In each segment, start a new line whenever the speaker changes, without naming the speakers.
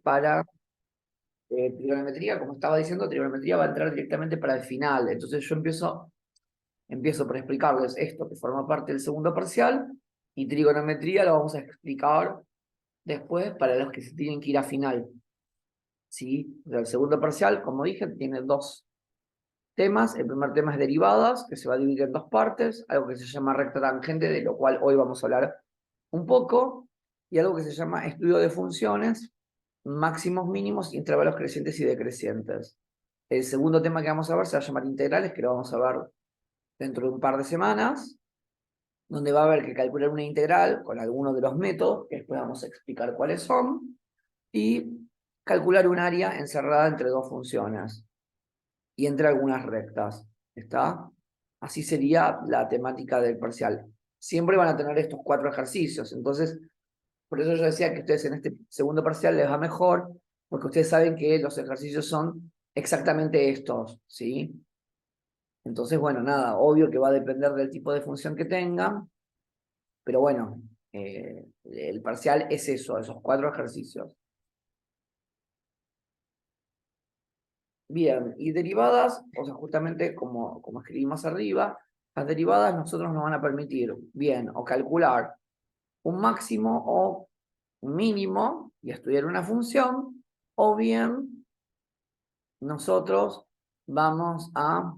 para trigonometría. Como estaba diciendo, trigonometría va a entrar directamente para el final. Entonces yo empiezo por explicarles esto que forma parte del segundo parcial, y trigonometría lo vamos a explicar después para los que se tienen que ir a final. ¿Sí? O sea, el segundo parcial, como dije, tiene dos temas. El primer tema es derivadas, que se va a dividir en dos partes, algo que se llama recta tangente, de lo cual hoy vamos a hablar un poco, y algo que se llama estudio de funciones, máximos, mínimos, intervalos crecientes y decrecientes. El segundo tema que vamos a ver se va a llamar integrales, que lo vamos a ver dentro de un par de semanas, donde va a haber que calcular una integral con algunos de los métodos, que después vamos a explicar cuáles son, y calcular un área encerrada entre dos funciones y entre algunas rectas. ¿Está? Así sería la temática del parcial. Siempre van a tener estos 4 ejercicios, entonces, por eso yo decía que ustedes en este segundo parcial les va mejor, porque ustedes saben que los ejercicios son exactamente estos, ¿sí? Entonces, bueno, nada, obvio que va a depender del tipo de función que tengan, pero bueno, el parcial es eso, esos 4 ejercicios. Bien, y derivadas, o sea, justamente como escribimos arriba, las derivadas nosotros nos van a permitir, bien, o calcular un máximo o un mínimo y estudiar una función, o bien nosotros vamos a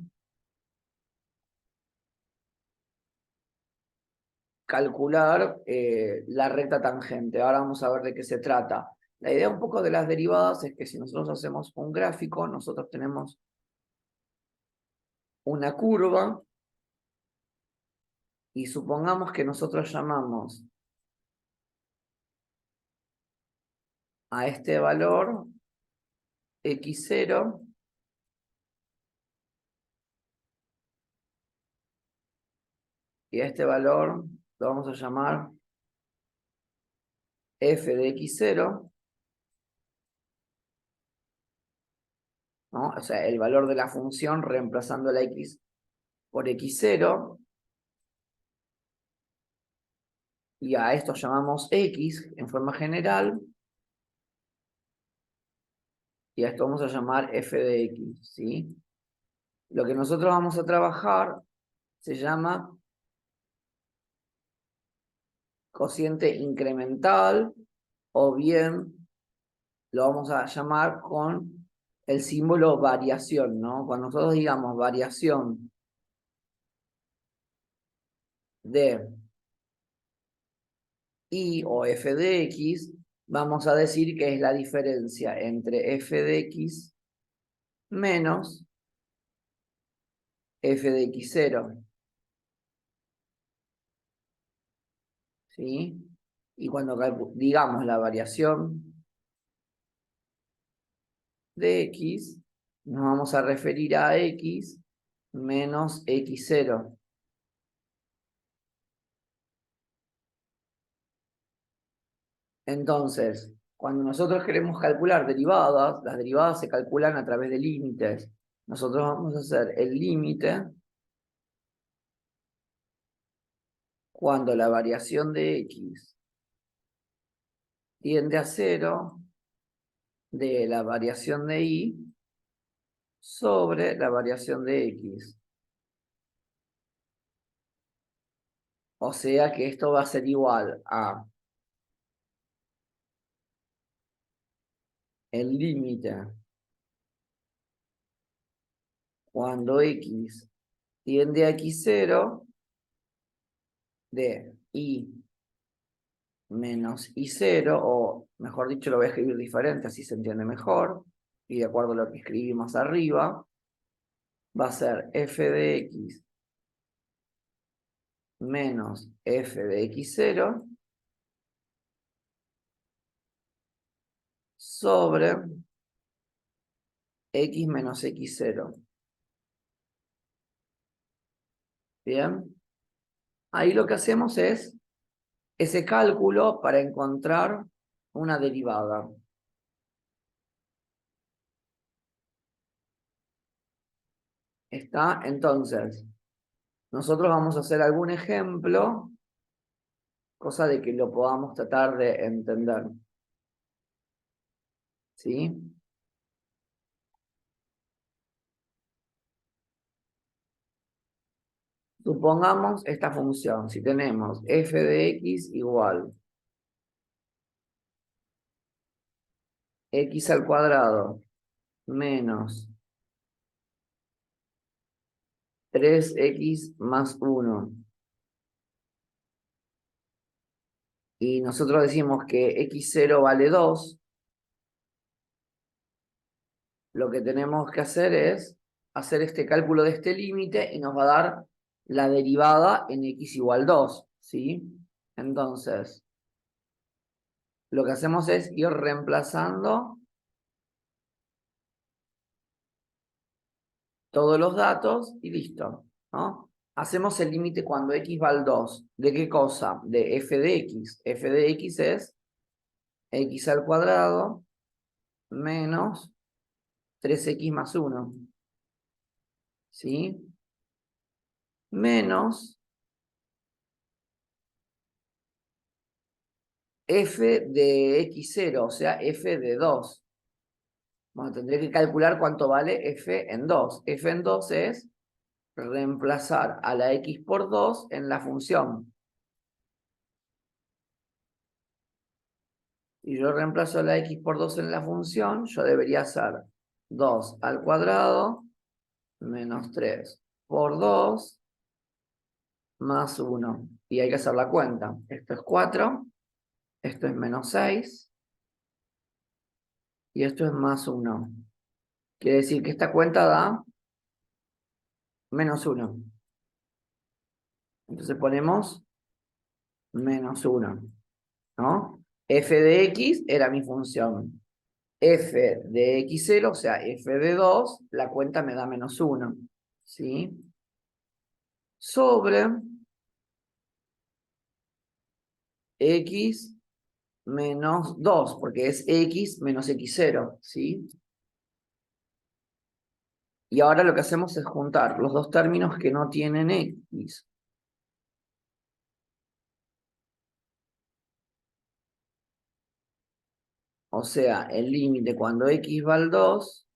calcular la recta tangente. Ahora vamos a ver de qué se trata. La idea un poco de las derivadas es que si nosotros hacemos un gráfico, nosotros tenemos una curva, y supongamos que nosotros llamamos a este valor x0, y a este valor lo vamos a llamar f de x0, ¿no? O sea, el valor de la función reemplazando la x por x0, y a esto llamamos x en forma general, y a esto vamos a llamar f de x, ¿sí? Lo que nosotros vamos a trabajar se llama cociente incremental, o bien lo vamos a llamar con el símbolo variación, ¿no? Cuando nosotros digamos variación de y o f de x, vamos a decir que es la diferencia entre f de x menos f de x0, ¿sí? Y cuando digamos la variación de x, nos vamos a referir a x menos x0. Entonces, cuando nosotros queremos calcular derivadas, las derivadas se calculan a través de límites. Nosotros vamos a hacer el límite cuando la variación de x tiende a 0 de la variación de y sobre la variación de x. O sea que esto va a ser igual a el límite cuando x tiende a x0 de y menos y0, o mejor dicho, lo voy a escribir diferente, así se entiende mejor, y de acuerdo a lo que escribimos arriba, va a ser f de x menos f de x0 sobre x menos x0. Bien, ahí lo que hacemos es ese cálculo para encontrar una derivada. ¿Está? Entonces, nosotros vamos a hacer algún ejemplo, cosa de que lo podamos tratar de entender. ¿sí? Supongamos esta función, si tenemos f de x igual x al cuadrado menos 3x más 1, y nosotros decimos que x0 vale 2, lo que tenemos que hacer es hacer este cálculo de este límite y nos va a dar la derivada en x igual 2, ¿sí? Entonces, lo que hacemos es ir reemplazando todos los datos y listo, ¿no? Hacemos el límite cuando x va al 2. ¿De qué cosa? De f de x. F de x es x al cuadrado menos 3x más 1, ¿sí? Menos f de x0, o sea, f de 2. Bueno, tendré que calcular cuánto vale f en 2. F en 2 es reemplazar a la x por 2 en la función. Y yo reemplazo la x por 2 en la función, yo debería hacer 2 al cuadrado menos 3 por 2 más 1. Y hay que hacer la cuenta. Esto es 4, esto es menos 6 y esto es más 1. Quiere decir que esta cuenta da menos 1. Entonces ponemos menos 1, ¿no? F de x era mi función. F de x0, o sea, f de 2, la cuenta me da menos 1, ¿sí? Sobre x menos 2, porque es x menos x0, ¿sí? Y ahora lo que hacemos es juntar los dos términos que no tienen x. O sea, el límite cuando x va al 2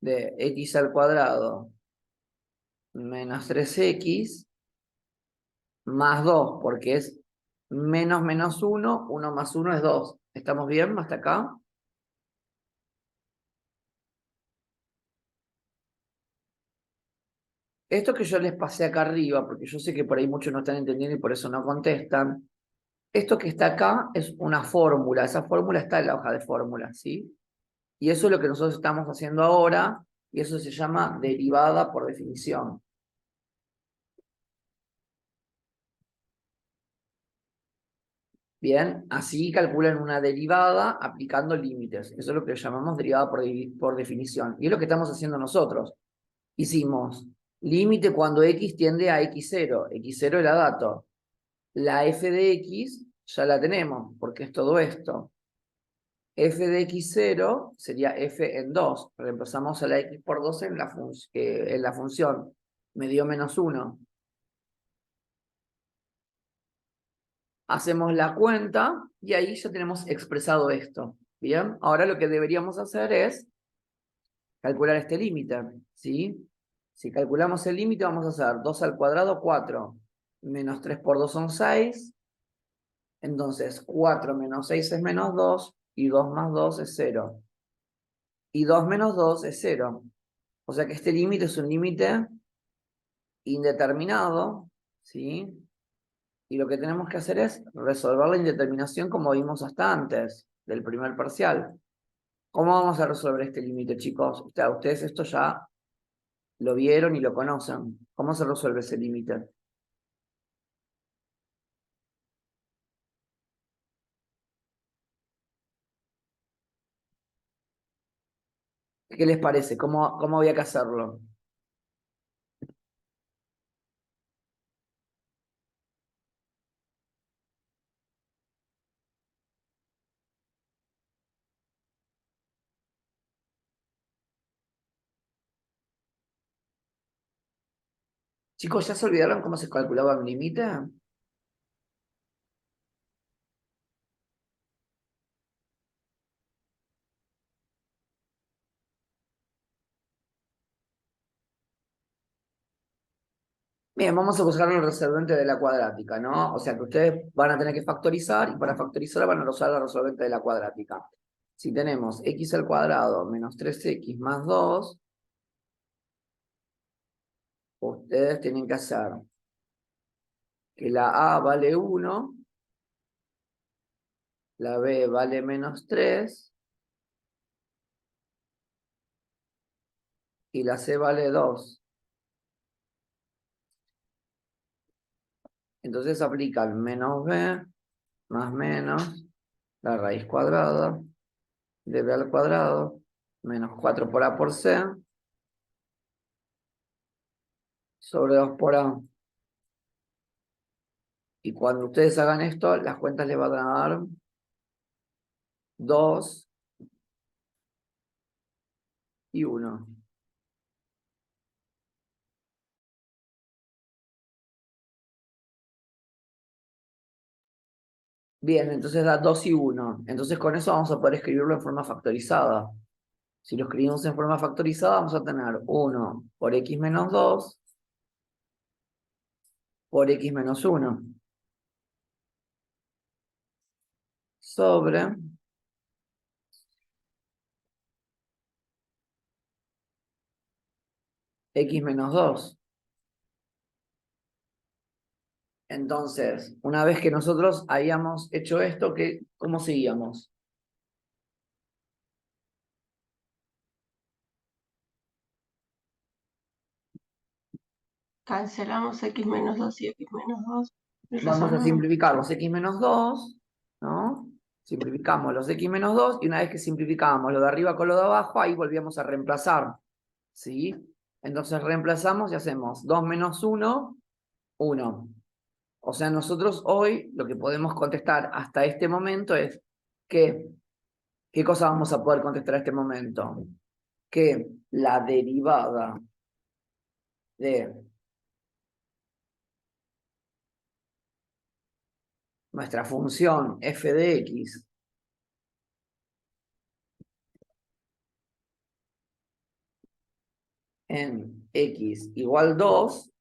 de x al cuadrado menos 3x más 2, porque es menos menos 1, 1 más 1 es 2. ¿Estamos bien hasta acá? Esto que yo les pasé acá arriba, porque yo sé que por ahí muchos no están entendiendo y por eso no contestan, esto que está acá es una fórmula, esa fórmula está en la hoja de fórmulas, ¿sí? Y eso es lo que nosotros estamos haciendo ahora, y eso se llama derivada por definición. Bien, así calculan una derivada aplicando límites. Eso es lo que llamamos derivada por definición. Y es lo que estamos haciendo nosotros. Hicimos límite cuando x tiende a x0. X0 era dato. La f de x ya la tenemos, porque es todo esto. F de x0 sería f en 2. Reemplazamos a la x por 2 en la función. Me dio menos 1. Hacemos la cuenta y ahí ya tenemos expresado esto. Bien, ahora lo que deberíamos hacer es calcular este límite, ¿sí? Si calculamos el límite vamos a hacer 2 al cuadrado, 4, menos 3 por 2 son 6, entonces 4 menos 6 es menos 2, y 2 más 2 es 0. Y 2 menos 2 es 0. O sea que este límite es un límite indeterminado, ¿sí? Y lo que tenemos que hacer es resolver la indeterminación como vimos hasta antes del primer parcial. ¿Cómo vamos a resolver este límite, chicos? Ustedes esto ya lo vieron y lo conocen. ¿Cómo se resuelve ese límite? ¿Qué les parece? ¿Cómo había que hacerlo? Chicos, ¿ya se olvidaron cómo se calculaba un límite? Bien, vamos a buscar el resolvente de la cuadrática, ¿no? O sea que ustedes van a tener que factorizar y para factorizar van a usar el resolvente de la cuadrática. Si tenemos x al cuadrado menos 3x más 2, ustedes tienen que hacer que la a vale 1, la b vale menos 3 y la c vale 2. Entonces aplican menos b más menos la raíz cuadrada de b al cuadrado menos 4 por a por c sobre 2 por a. Y cuando ustedes hagan esto, las cuentas les van a dar 2 y 1. Bien, entonces da 2 y 1. Entonces con eso vamos a poder escribirlo en forma factorizada. Si lo escribimos en forma factorizada, vamos a tener 1 por x menos 2 por x menos 1 sobre x menos 2. Entonces, una vez que nosotros hayamos hecho esto, ¿cómo seguíamos?
Cancelamos x menos 2 y x menos 2 y
Vamos a
resolvemos.
simplificar los x menos 2, ¿no? Simplificamos los x menos 2 y una vez que simplificamos lo de arriba con lo de abajo, ahí volvíamos a reemplazar, ¿sí? Entonces reemplazamos y hacemos 2 menos 1, 1. O sea, nosotros hoy lo que podemos contestar hasta este momento es que, ¿qué cosa vamos a poder contestar a este momento? Que la derivada de nuestra función f de x en x igual 2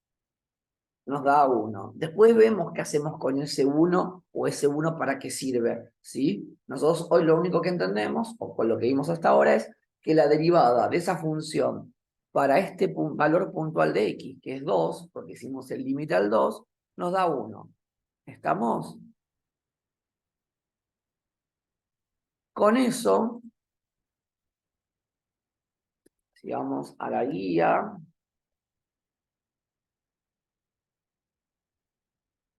nos da 1. Después vemos qué hacemos con ese 1 o ese 1 para qué sirve, ¿sí? Nosotros hoy lo único que entendemos, o con lo que vimos hasta ahora, es que la derivada de esa función para este valor puntual de x, que es 2, porque hicimos el límite al 2, nos da 1. ¿Estamos? Con eso, si vamos a la guía,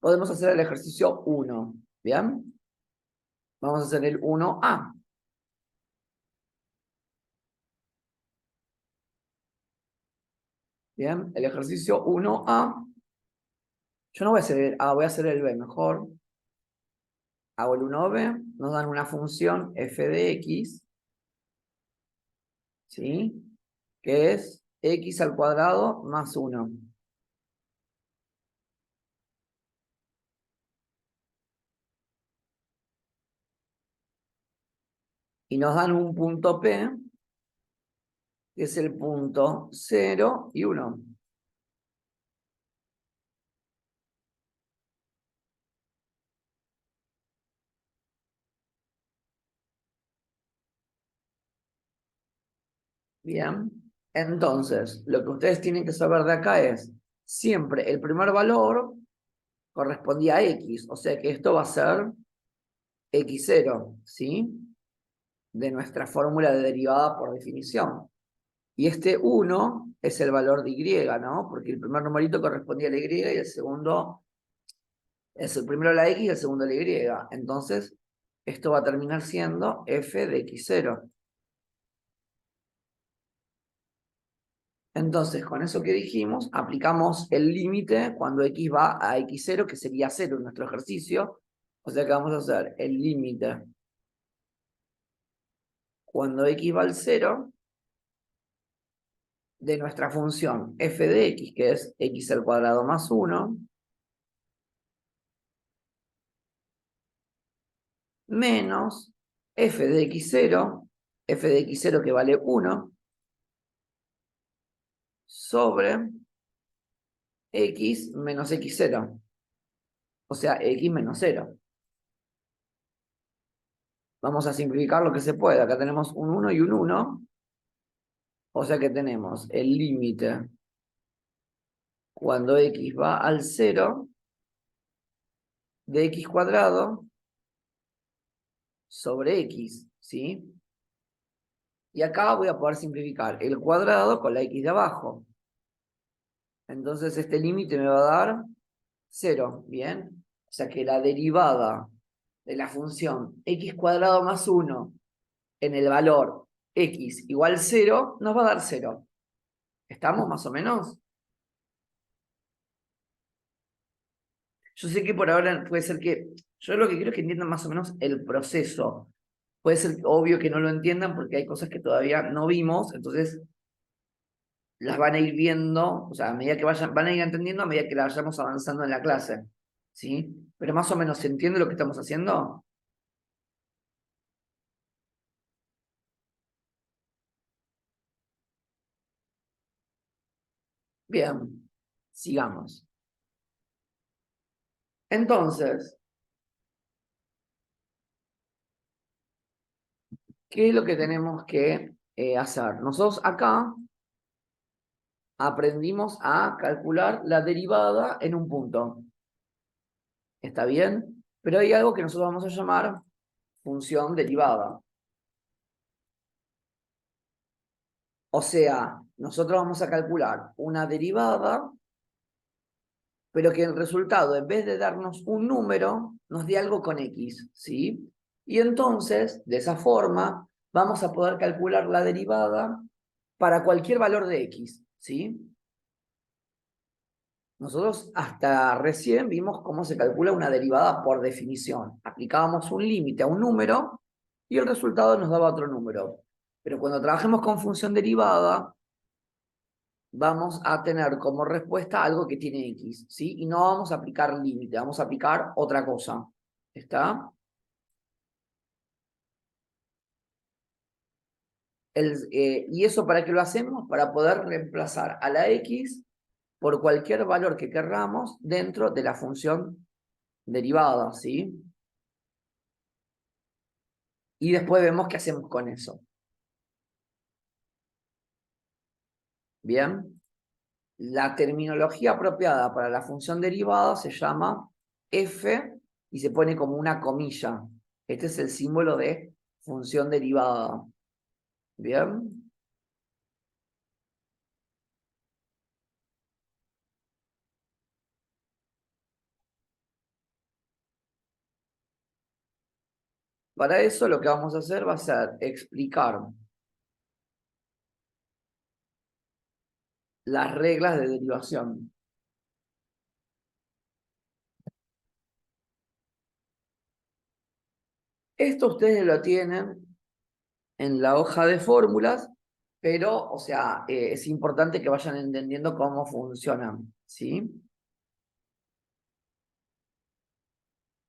podemos hacer el ejercicio 1, ¿bien? Vamos a hacer el 1A. Bien, el ejercicio 1A. Yo no voy a hacer el A, voy a hacer el B mejor. Hago el 1B, nos dan una función f de x, ¿sí? Que es x al cuadrado más 1. Y nos dan un punto P, que es el punto 0 y 1. Bien, entonces, lo que ustedes tienen que saber de acá es, siempre el primer valor correspondía a x, o sea que esto va a ser x0, ¿sí? De nuestra fórmula de derivada por definición. Y este 1 es el valor de y, ¿no? Porque el primer numerito correspondía a la y y el segundo es el primero la x y el segundo la y. Entonces, esto va a terminar siendo f de x0. Entonces, con eso que dijimos, aplicamos el límite cuando x va a x0, que sería 0 en nuestro ejercicio. O sea que vamos a hacer el límite cuando x va al 0 de nuestra función f de x, que es x al cuadrado más 1, menos f de x0 que vale 1, sobre x menos x0. O sea, x menos 0. Vamos a simplificar lo que se pueda. Acá tenemos un 1 y un 1. O sea que tenemos el límite cuando x va al 0 de x cuadrado sobre x, ¿sí? Y acá voy a poder simplificar el cuadrado con la x de abajo. Entonces este límite me va a dar 0, ¿bien? O sea que la derivada de la función x cuadrado más 1 en el valor x igual 0 nos va a dar 0. ¿Estamos más o menos? Yo sé que por ahora puede ser que... Yo lo que quiero es que entiendan más o menos el proceso. Puede ser obvio que no lo entiendan porque hay cosas que todavía no vimos, entonces las van a ir viendo, o sea, a medida que vayan, van a ir entendiendo a medida que las vayamos avanzando en la clase, ¿sí? Pero más o menos se entiende lo que estamos haciendo. Bien, sigamos. Entonces, ¿qué es lo que tenemos que hacer? Nosotros acá aprendimos a calcular la derivada en un punto. ¿Está bien? Pero hay algo que nosotros vamos a llamar función derivada. O sea, nosotros vamos a calcular una derivada, pero que el resultado, en vez de darnos un número, nos dé algo con x, ¿sí? Y entonces, de esa forma, vamos a poder calcular la derivada para cualquier valor de x, ¿sí? Nosotros hasta recién vimos cómo se calcula una derivada por definición. Aplicábamos un límite a un número y el resultado nos daba otro número. Pero cuando trabajemos con función derivada, vamos a tener como respuesta algo que tiene x, ¿sí? Y no vamos a aplicar límite, vamos a aplicar otra cosa. ¿Está? ¿Y eso para qué lo hacemos? Para poder reemplazar a la x por cualquier valor que querramos dentro de la función derivada, ¿sí? Y después vemos qué hacemos con eso. Bien. La terminología apropiada para la función derivada se llama f y se pone como una comilla. Este es el símbolo de función derivada. Bien. Para eso lo que vamos a hacer va a ser explicar las reglas de derivación. Esto ustedes lo tienen en la hoja de fórmulas, pero, o sea, es importante que vayan entendiendo cómo funcionan, ¿sí?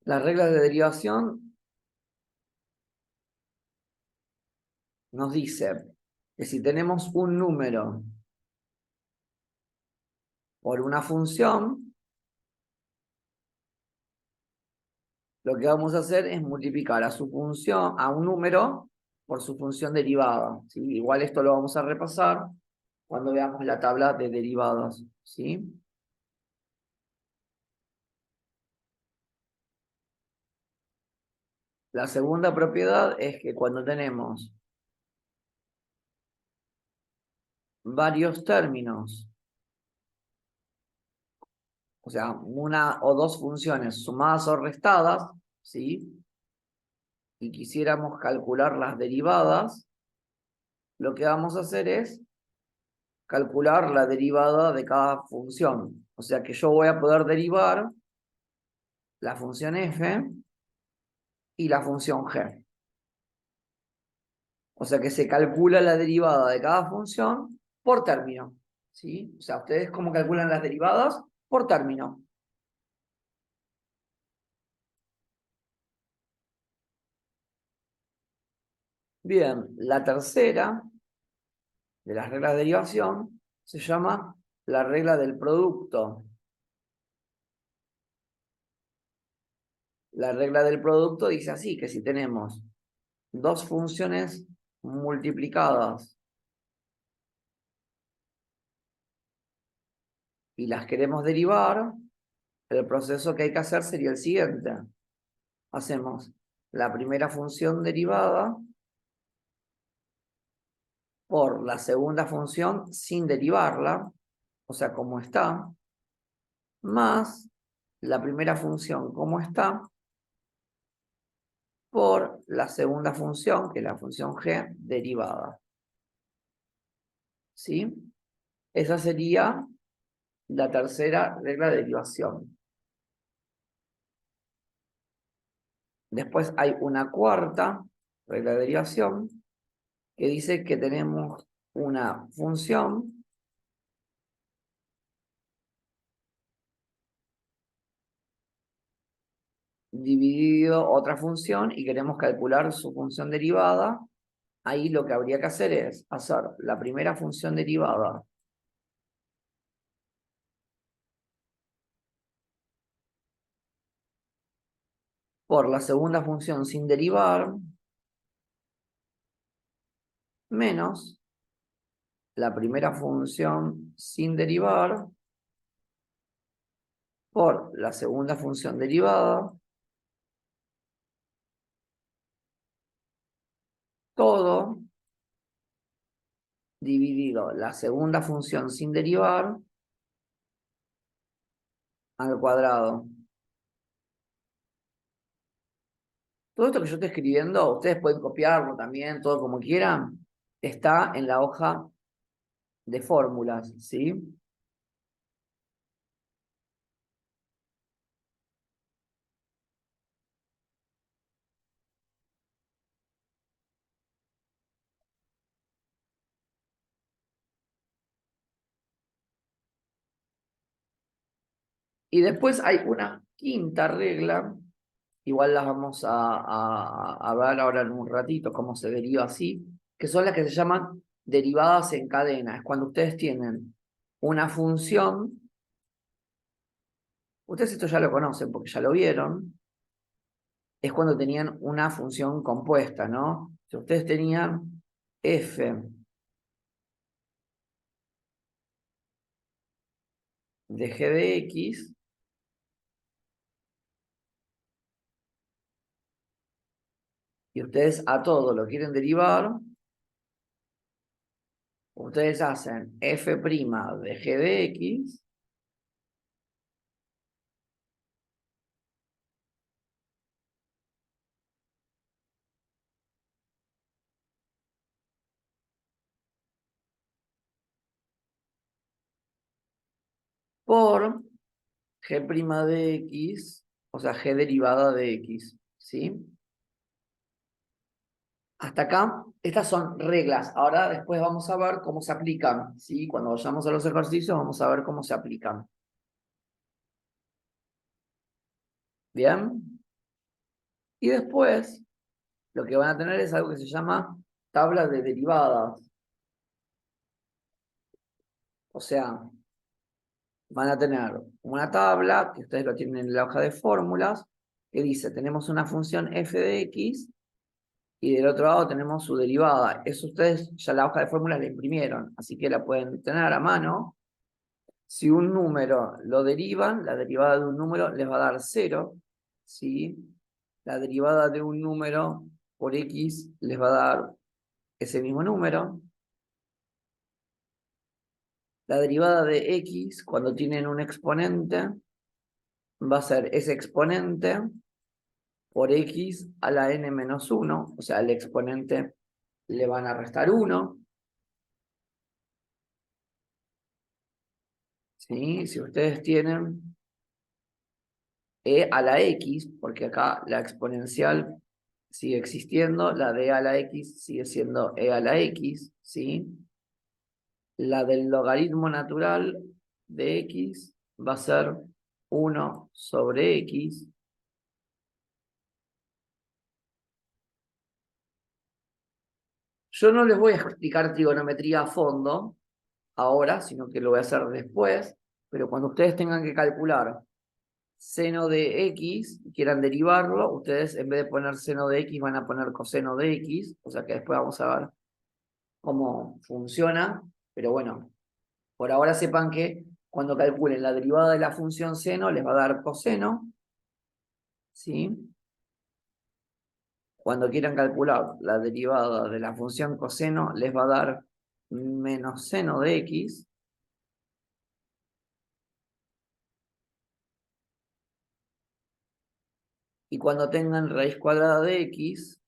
Las reglas de derivación nos dicen que si tenemos un número por una función, lo que vamos a hacer es multiplicar a su función, a un número, por su función derivada, ¿sí? Igual esto lo vamos a repasar cuando veamos la tabla de derivadas, ¿sí? La segunda propiedad es que cuando tenemos varios términos, o sea, una o dos funciones sumadas o restadas, ¿sí? Y quisiéramos calcular las derivadas, lo que vamos a hacer es calcular la derivada de cada función. O sea que yo voy a poder derivar la función f y la función g. O sea que se calcula la derivada de cada función por término, ¿sí? O sea, ¿ustedes cómo calculan las derivadas? Por término. Bien, la tercera de las reglas de derivación se llama la regla del producto. la regla del producto dice así, que si tenemos dos funciones multiplicadas y las queremos derivar, el proceso que hay que hacer sería el siguiente. Hacemos la primera función derivada por la segunda función sin derivarla, o sea, como está, más la primera función como está, por la segunda función, que es la función g, derivada. ¿Sí? Esa sería la tercera regla de derivación. Después hay una cuarta regla de derivación que dice que tenemos una función dividido otra función y queremos calcular su función derivada. Ahí lo que habría que hacer es hacer la primera función derivada por la segunda función sin derivar, menos la primera función sin derivar por la segunda función derivada, todo dividido la segunda función sin derivar al cuadrado. Todo esto que yo estoy escribiendo, ustedes pueden copiarlo también, todo como quieran, está en la hoja de fórmulas, ¿sí? Y después hay una quinta regla, igual las vamos a ver ahora en un ratito cómo se deriva así, que son las que se llaman derivadas en cadena. Es cuando ustedes tienen una función, ustedes esto ya lo conocen porque ya lo vieron, es cuando tenían una función compuesta, ¿no? Si ustedes tenían f de g de x, y ustedes a todo lo quieren derivar, ustedes hacen f' de g de x por g' de x, o sea, g derivada de x, ¿sí? Hasta acá, estas son reglas. Ahora después vamos a ver cómo se aplican, ¿sí? Cuando vayamos a los ejercicios vamos a ver cómo se aplican. ¿Bien? Y después, lo que van a tener es algo que se llama tabla de derivadas. O sea, van a tener una tabla, que ustedes lo tienen en la hoja de fórmulas, que dice, tenemos una función f de x, y del otro lado tenemos su derivada. Eso ustedes ya la hoja de fórmulas la imprimieron, así que la pueden tener a mano. Si un número lo derivan, la derivada de un número les va a dar 0, ¿sí? La derivada de un número por x les va a dar ese mismo número. La derivada de x, cuando tienen un exponente, va a ser ese exponente por x a la n menos 1, o sea, al exponente le van a restar 1. ¿Sí? Si ustedes tienen e a la x, porque acá la exponencial sigue existiendo, la de a la x sigue siendo e a la x, ¿sí? La del logaritmo natural de x va a ser 1 sobre x. Yo no les voy a explicar trigonometría a fondo ahora, sino que lo voy a hacer después, pero cuando ustedes tengan que calcular seno de x, y quieran derivarlo, ustedes en vez de poner seno de x van a poner coseno de x, o sea que después vamos a ver cómo funciona, pero bueno, por ahora sepan que cuando calculen la derivada de la función seno les va a dar coseno, ¿sí? Cuando quieran calcular la derivada de la función coseno les va a dar menos seno de x. Y cuando tengan raíz cuadrada de x,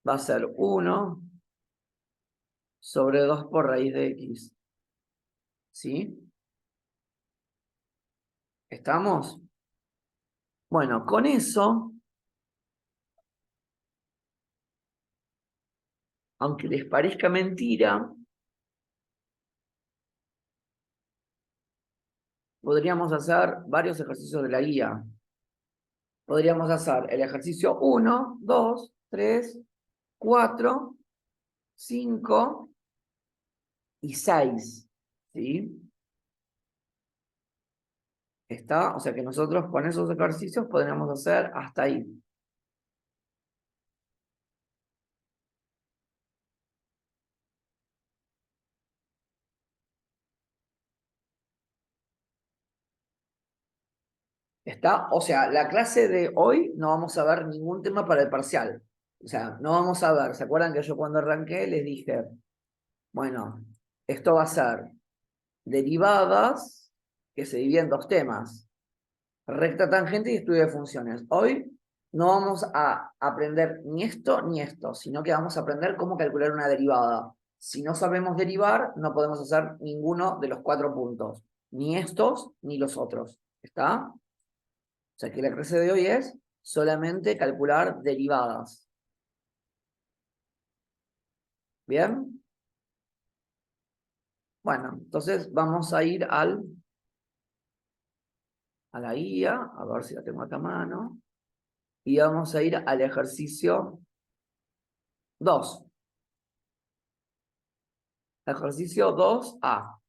va a ser 1 sobre 2 por raíz de x. ¿Sí? ¿Estamos? Bueno, con eso, aunque les parezca mentira, podríamos hacer varios ejercicios de la guía. Podríamos hacer el ejercicio 1, 2, 3, 4, 5 y 6. ¿Sí? ¿Está? O sea que nosotros con esos ejercicios podríamos hacer hasta ahí. ¿Está? O sea, la clase de hoy no vamos a ver ningún tema para el parcial. O sea, no vamos a ver. ¿Se acuerdan que yo cuando arranqué les dije, bueno, esto va a ser derivadas que se dividen en dos temas, recta tangente y estudio de funciones. Hoy no vamos a aprender ni esto ni esto, sino que vamos a aprender cómo calcular una derivada. Si no sabemos derivar, no podemos hacer ninguno de los 4 puntos, ni estos ni los otros. ¿Está? O sea que la clase de hoy es solamente calcular derivadas. ¿Bien? Bueno, entonces vamos a ir a la guía, a ver si la tengo acá a mano, y vamos a ir al ejercicio 2. Ejercicio 2A.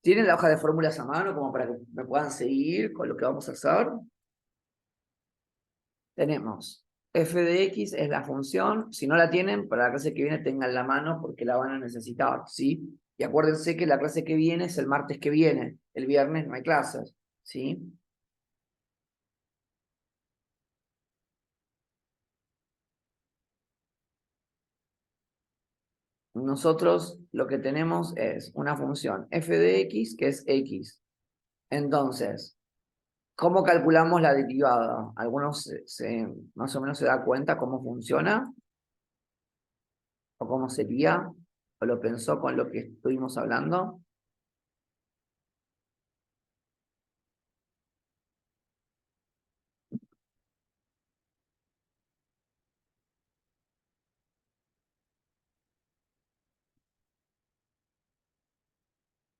¿Tienen la hoja de fórmulas a mano como para que me puedan seguir con lo que vamos a hacer? Tenemos f de x es la función. Si no la tienen, para la clase que viene tengan la mano porque la van a necesitar, ¿sí? Y acuérdense que la clase que viene es el martes que viene. El viernes no hay clases, ¿sí? Nosotros lo que tenemos es una función f de x que es x. Entonces, ¿cómo calculamos la derivada? ¿Algunos más o menos se da cuenta cómo funciona? ¿O cómo sería? ¿O lo pensó con lo que estuvimos hablando?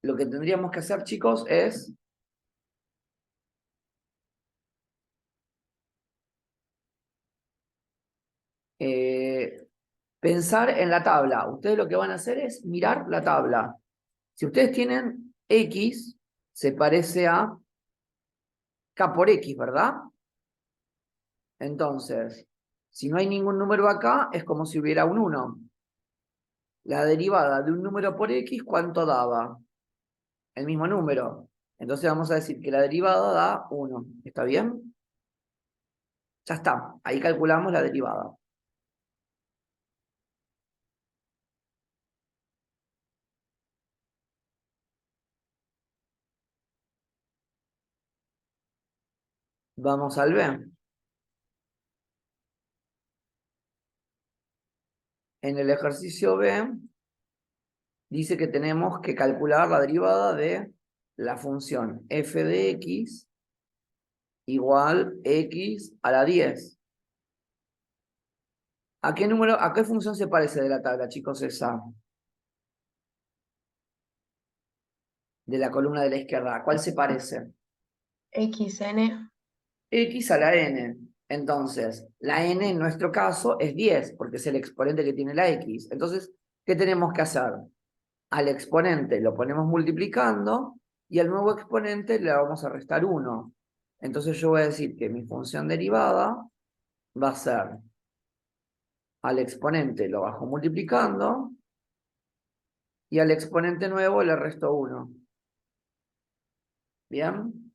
Lo que tendríamos que hacer, chicos, es pensar en la tabla. Ustedes lo que van a hacer es mirar la tabla. Si ustedes tienen x, se parece a k por x, ¿verdad? Entonces, si no hay ningún número acá, es como si hubiera un 1. La derivada de un número por x, ¿cuánto daba? El mismo número. Entonces vamos a decir que la derivada da 1. ¿Está bien? Ya está. Ahí calculamos la derivada. Vamos al B. En el ejercicio B dice que tenemos que calcular la derivada de la función f de x igual x a la 10. ¿A qué número, a qué función se parece de la tabla, chicos, esa? De la columna de la izquierda. ¿A cuál se parece?
XN.
X a la n. Entonces, la n en nuestro caso es 10, porque es el exponente que tiene la x. Entonces, ¿qué tenemos que hacer? al exponente lo ponemos multiplicando y al nuevo exponente le vamos a restar 1. Entonces yo voy a decir que mi función derivada va a ser al exponente lo bajo multiplicando y al exponente nuevo le resto 1. ¿Bien?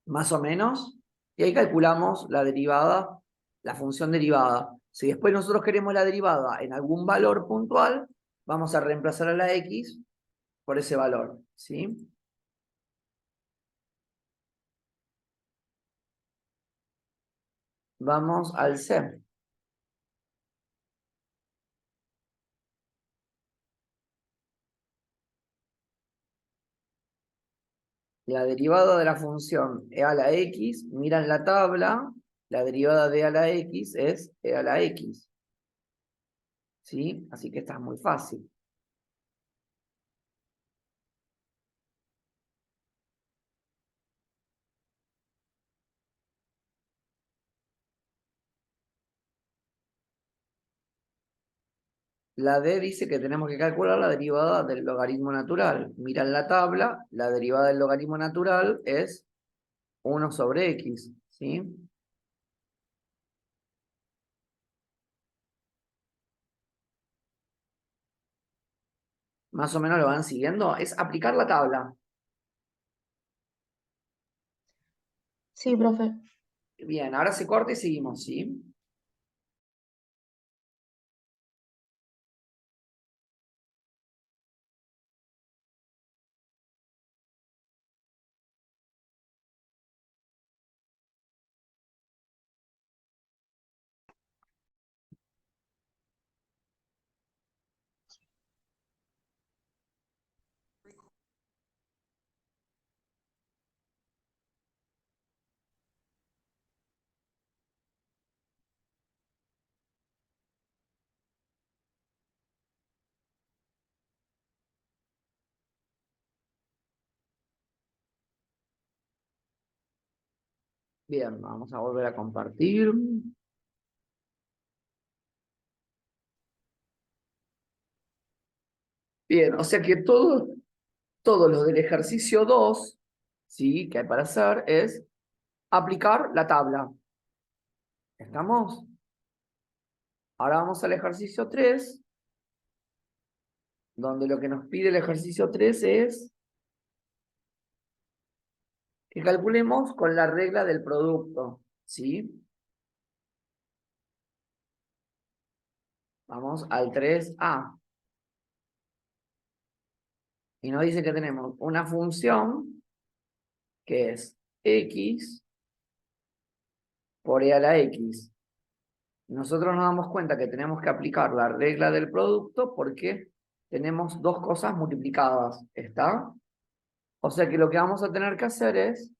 Más o menos. Y ahí calculamos la derivada, la función derivada. Si después nosotros queremos la derivada en algún valor puntual, vamos a reemplazar a la x por ese valor, ¿sí? Vamos al C. La derivada de la función e a la x, miran la tabla, la derivada de e a la x es e a la x, ¿sí? Así que esta es muy fácil. La D dice que tenemos que calcular la derivada del logaritmo natural. Miran la tabla, la derivada del logaritmo natural es 1 sobre x, ¿sí? Más o menos lo van siguiendo. Es aplicar la tabla.
Sí, profe.
Bien, ahora se corta y seguimos, ¿sí? Bien, vamos a volver a compartir. Bien, o sea que todo lo del ejercicio 2, ¿sí? Que hay para hacer es aplicar la tabla. ¿Estamos? Ahora vamos al ejercicio 3, donde lo que nos pide el ejercicio 3 es que calculemos con la regla del producto, ¿sí? Vamos al 3A. Y nos dice que tenemos una función que es x por e a la x. Nosotros nos damos cuenta que tenemos que aplicar la regla del producto porque tenemos dos cosas multiplicadas, ¿está? O sea que lo que vamos a tener que hacer es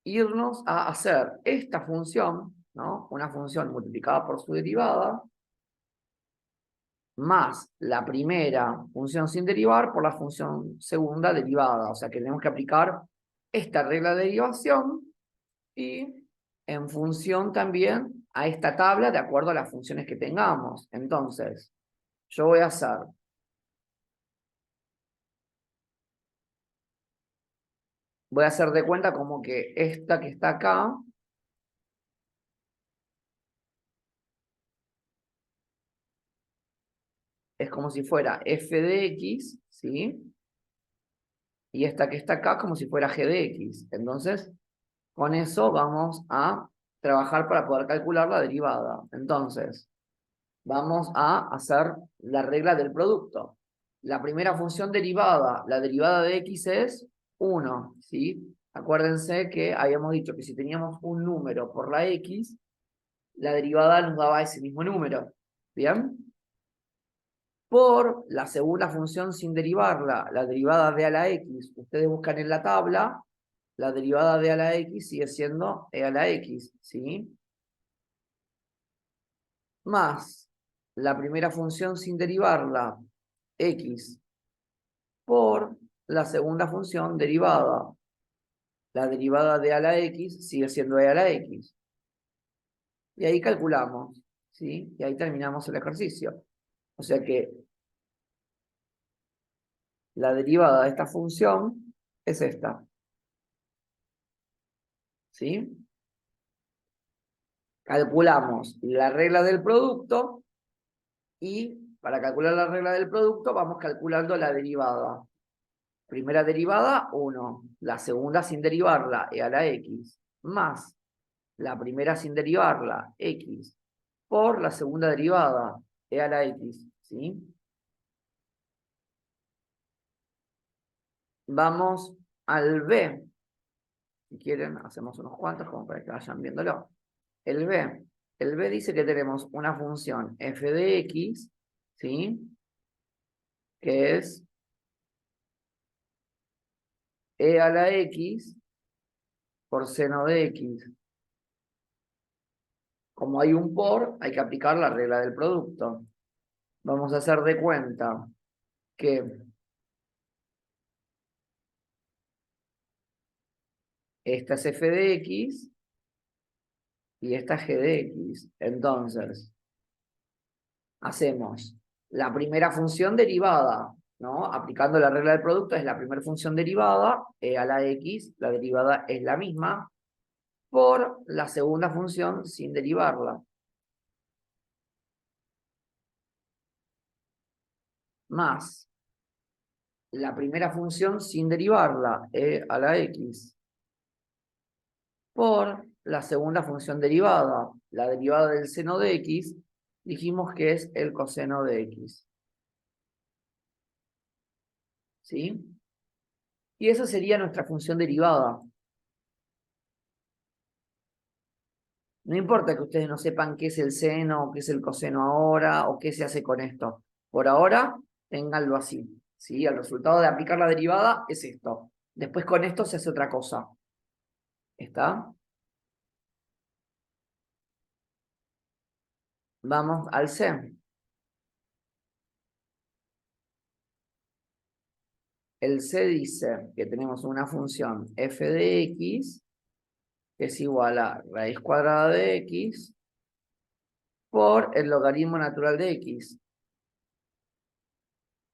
irnos a hacer esta función, ¿no? Una función multiplicada por su derivada, más la primera función sin derivar por la función segunda derivada. O sea que tenemos que aplicar esta regla de derivación y en función también a esta tabla de acuerdo a las funciones que tengamos. Entonces, yo voy a hacer de cuenta como que esta que está acá es como si fuera f de x, ¿sí? Y esta que está acá como si fuera g de x. Entonces, con eso vamos a trabajar para poder calcular la derivada. Entonces, vamos a hacer la regla del producto. La primera función derivada, la derivada de x es 1, ¿sí? Acuérdense que habíamos dicho que si teníamos un número por la x, la derivada nos daba ese mismo número. ¿Bien? Por la segunda función sin derivarla, la derivada de a la x, ustedes buscan en la tabla, la derivada de a la x sigue siendo e a la x, ¿sí? Más la primera función sin derivarla, x, por la segunda función derivada. la derivada de a la x sigue siendo e a la x. Y ahí calculamos, ¿sí? Y ahí terminamos el ejercicio. O sea que la derivada de esta función es esta, ¿sí? Calculamos la regla del producto y para calcular la regla del producto vamos calculando la derivada. Primera derivada, 1. La segunda sin derivarla, e a la x, más la primera sin derivarla, x, por la segunda derivada, e a la x, ¿sí? Vamos al b. Si quieren, hacemos unos cuantos como para que vayan viéndolo. El b. El b dice que tenemos una función f de x, ¿sí? Que es e a la x por seno de x. Como hay un por, hay que aplicar la regla del producto. Vamos a hacer de cuenta que esta es f de x y esta es g de x. Entonces, hacemos la primera función derivada, ¿no? Aplicando la regla del producto es la primera función derivada, e a la x, la derivada es la misma, por la segunda función sin derivarla. Más la primera función sin derivarla, e a la x, por la segunda función derivada, la derivada del seno de x, dijimos que es el coseno de x. ¿Sí? Y esa sería nuestra función derivada. No importa que ustedes no sepan qué es el seno, o qué es el coseno ahora, o qué se hace con esto. Por ahora, ténganlo así. ¿Sí? El resultado de aplicar la derivada es esto. Después con esto se hace otra cosa. ¿Está? Vamos al C. El C dice que tenemos una función f de x que es igual a raíz cuadrada de x por el logaritmo natural de x.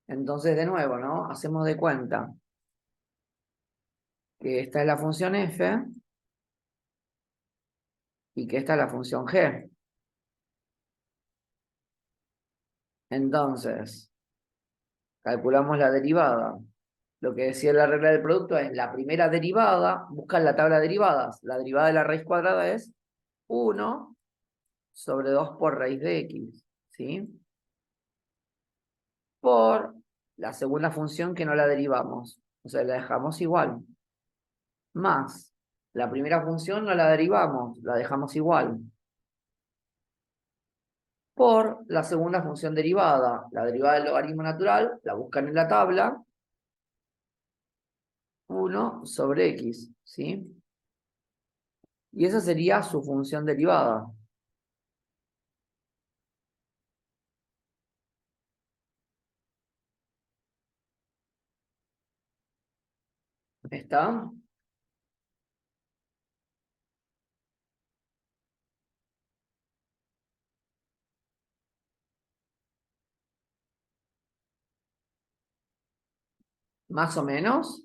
Entonces, de nuevo, ¿no? Hacemos de cuenta que esta es la función f y que esta es la función g. Entonces, calculamos la derivada. Lo que decía la regla del producto es la primera derivada, buscan la tabla de derivadas. La derivada de la raíz cuadrada es 1 sobre 2 por raíz de x, ¿sí? Por la segunda función que no la derivamos. O sea, la dejamos igual. Más la primera función no la derivamos, la dejamos igual. Por la segunda función derivada. La derivada del logaritmo natural, la buscan en la tabla. 1 sobre x, ¿sí? Y esa sería su función derivada. ¿Está? Más o menos.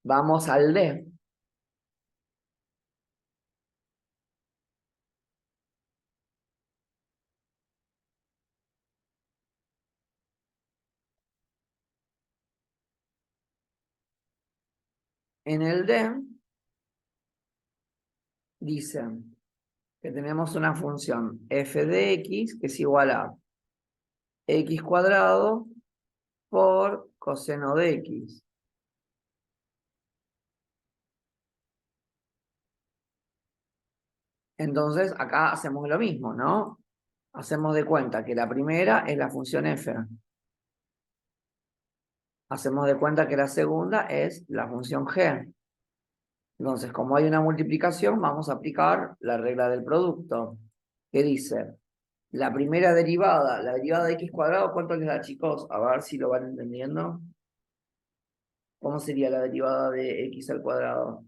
Vamos al D. En el D dicen que tenemos una función f de x que es igual a x cuadrado por coseno de x. Entonces, acá hacemos lo mismo, ¿no? Hacemos de cuenta que la primera es la función f. Hacemos de cuenta que la segunda es la función g. Entonces, como hay una multiplicación, vamos a aplicar la regla del producto, que dice La primera derivada, la derivada de x cuadrado, ¿cuánto les da, chicos? A ver si lo van entendiendo. ¿Cómo sería la derivada de x al cuadrado?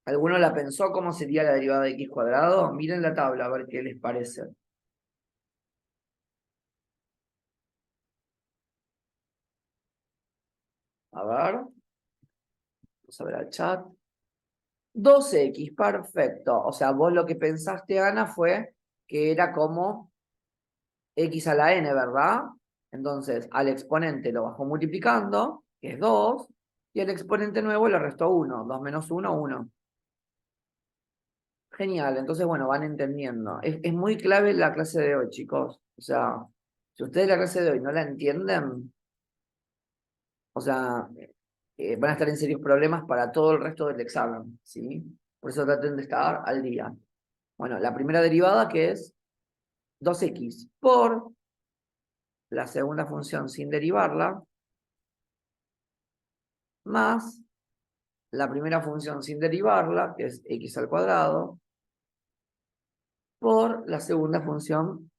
¿Alguno la pensó cómo sería la derivada de x cuadrado? Miren la tabla a ver qué les parece. A ver, vamos a ver al chat. 2x, perfecto. O sea, vos lo que pensaste, Ana, fue que era como x a la n, ¿verdad? Entonces, al exponente lo bajó multiplicando, que es 2, y al exponente nuevo le restó 1. 2 menos 1, 1. Genial, entonces, bueno, van entendiendo. Es muy clave la clase de hoy, chicos. O sea, si ustedes la clase de hoy no la entienden, o sea, van a estar en serios problemas para todo el resto del examen, ¿sí? Por eso traten de estar al día. Bueno, la primera derivada que es 2x por la segunda función sin derivarla, más la primera función sin derivarla, que es x al cuadrado, por la segunda función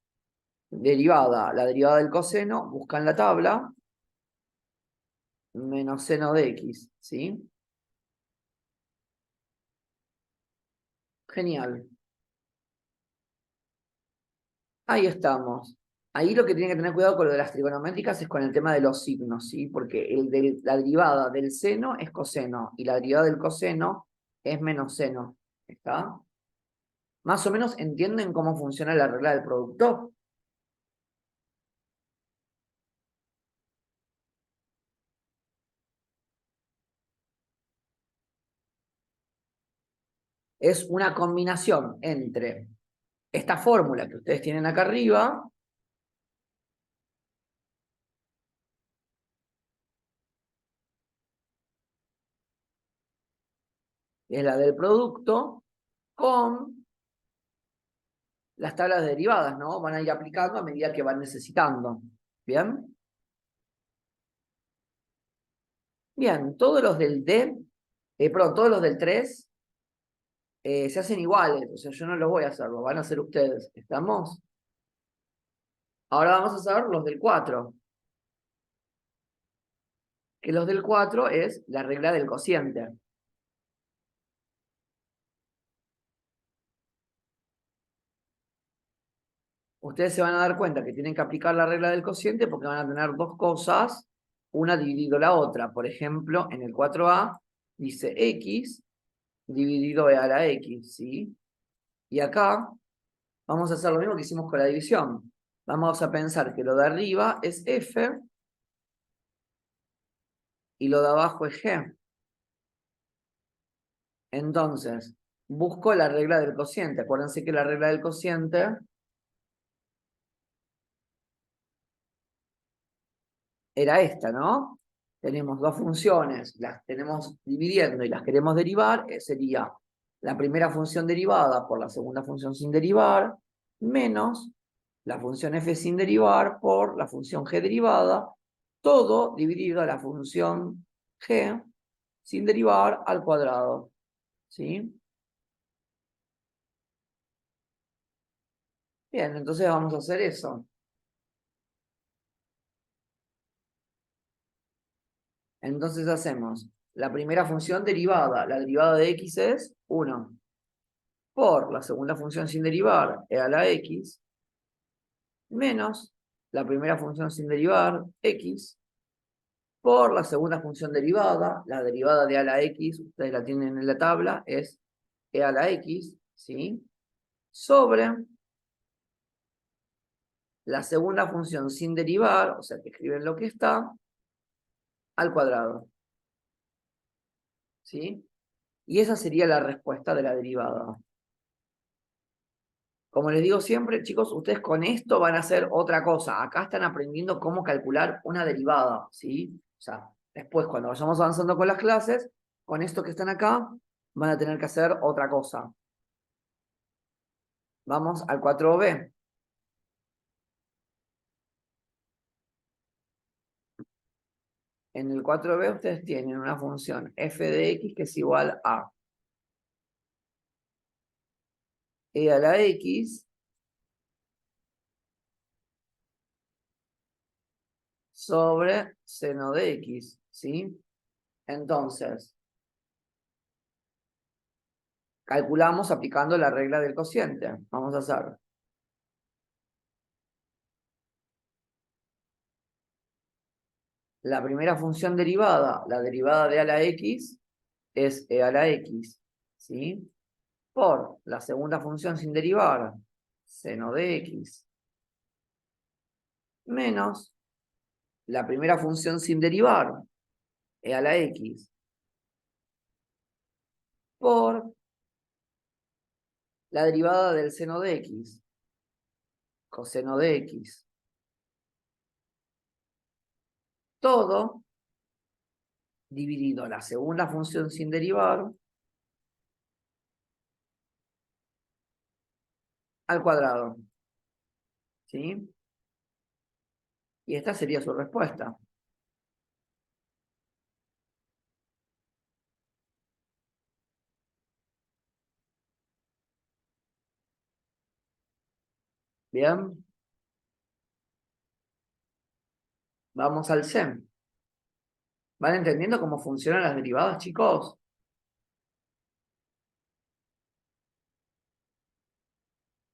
derivada. La derivada del coseno, buscan la tabla, menos seno de x, ¿sí? Genial. Ahí estamos. Ahí lo que tienen que tener cuidado con lo de las trigonométricas es con el tema de los signos, ¿sí? Porque la derivada del seno es coseno y la derivada del coseno es menos seno. ¿Está? Más o menos entienden cómo funciona la regla del producto. Es una combinación entre esta fórmula que ustedes tienen acá arriba, que es la del producto, con las tablas derivadas, ¿no? Van a ir aplicando a medida que van necesitando. ¿Bien? Bien, todos los del D, perdón, todos los del 3 se hacen iguales, o sea, yo no los voy a hacer, los van a hacer ustedes. ¿Estamos? Ahora vamos a hacer los del 4, que los del 4 es la regla del cociente. Ustedes se van a dar cuenta que tienen que aplicar la regla del cociente porque van a tener dos cosas, una dividido la otra. Por ejemplo, en el 4a dice x dividido a la x, ¿sí? Y acá vamos a hacer lo mismo que hicimos con la división. Vamos a pensar que lo de arriba es f y lo de abajo es g. Entonces, busco la regla del cociente. Acuérdense que la regla del cociente era esta, ¿no? Tenemos dos funciones, las tenemos dividiendo y las queremos derivar, sería la primera función derivada por la segunda función sin derivar, menos la función f sin derivar por la función g derivada, todo dividido a la función g sin derivar al cuadrado, ¿sí? Bien, entonces vamos a hacer eso. Entonces hacemos la primera función derivada, la derivada de x es 1, por la segunda función sin derivar, e a la x, menos la primera función sin derivar, x, por la segunda función derivada, la derivada de a la x, ustedes la tienen en la tabla, es e a la x, ¿sí? Sobre la segunda función sin derivar, o sea que escriben lo que está, al cuadrado, ¿sí? Y esa sería la respuesta de la derivada. Como les digo siempre, chicos, ustedes con esto van a hacer otra cosa. Acá están aprendiendo cómo calcular una derivada, ¿sí? O sea, después cuando vayamos avanzando con las clases, con esto que están acá, van a tener que hacer otra cosa. Vamos al 4b. En el 4b ustedes tienen una función f de x que es igual a e a la x sobre seno de x, ¿sí? Entonces, calculamos aplicando la regla del cociente. Vamos a hacer la primera función derivada, la derivada de a la x, es e a la x, ¿sí? Por la segunda función sin derivar, seno de x, menos la primera función sin derivar, e a la x, por la derivada del seno de x, coseno de x. Todo dividido la segunda función sin derivar al cuadrado, ¿sí? Y esta sería su respuesta. Bien, vamos al C. ¿Van entendiendo cómo funcionan las derivadas, chicos?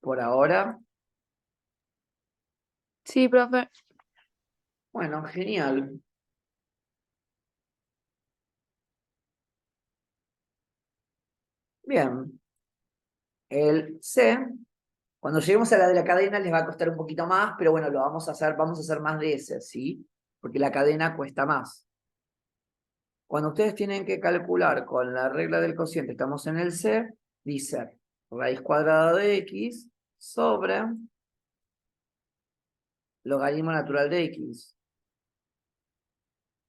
Por ahora.
Sí, profe.
Bueno, genial. Bien. El C, cuando lleguemos a la de la cadena les va a costar un poquito más, pero bueno, lo vamos a hacer más de ese, ¿sí? Porque la cadena cuesta más. Cuando ustedes tienen que calcular con la regla del cociente, estamos en el C, dice raíz cuadrada de x sobre logaritmo natural de x.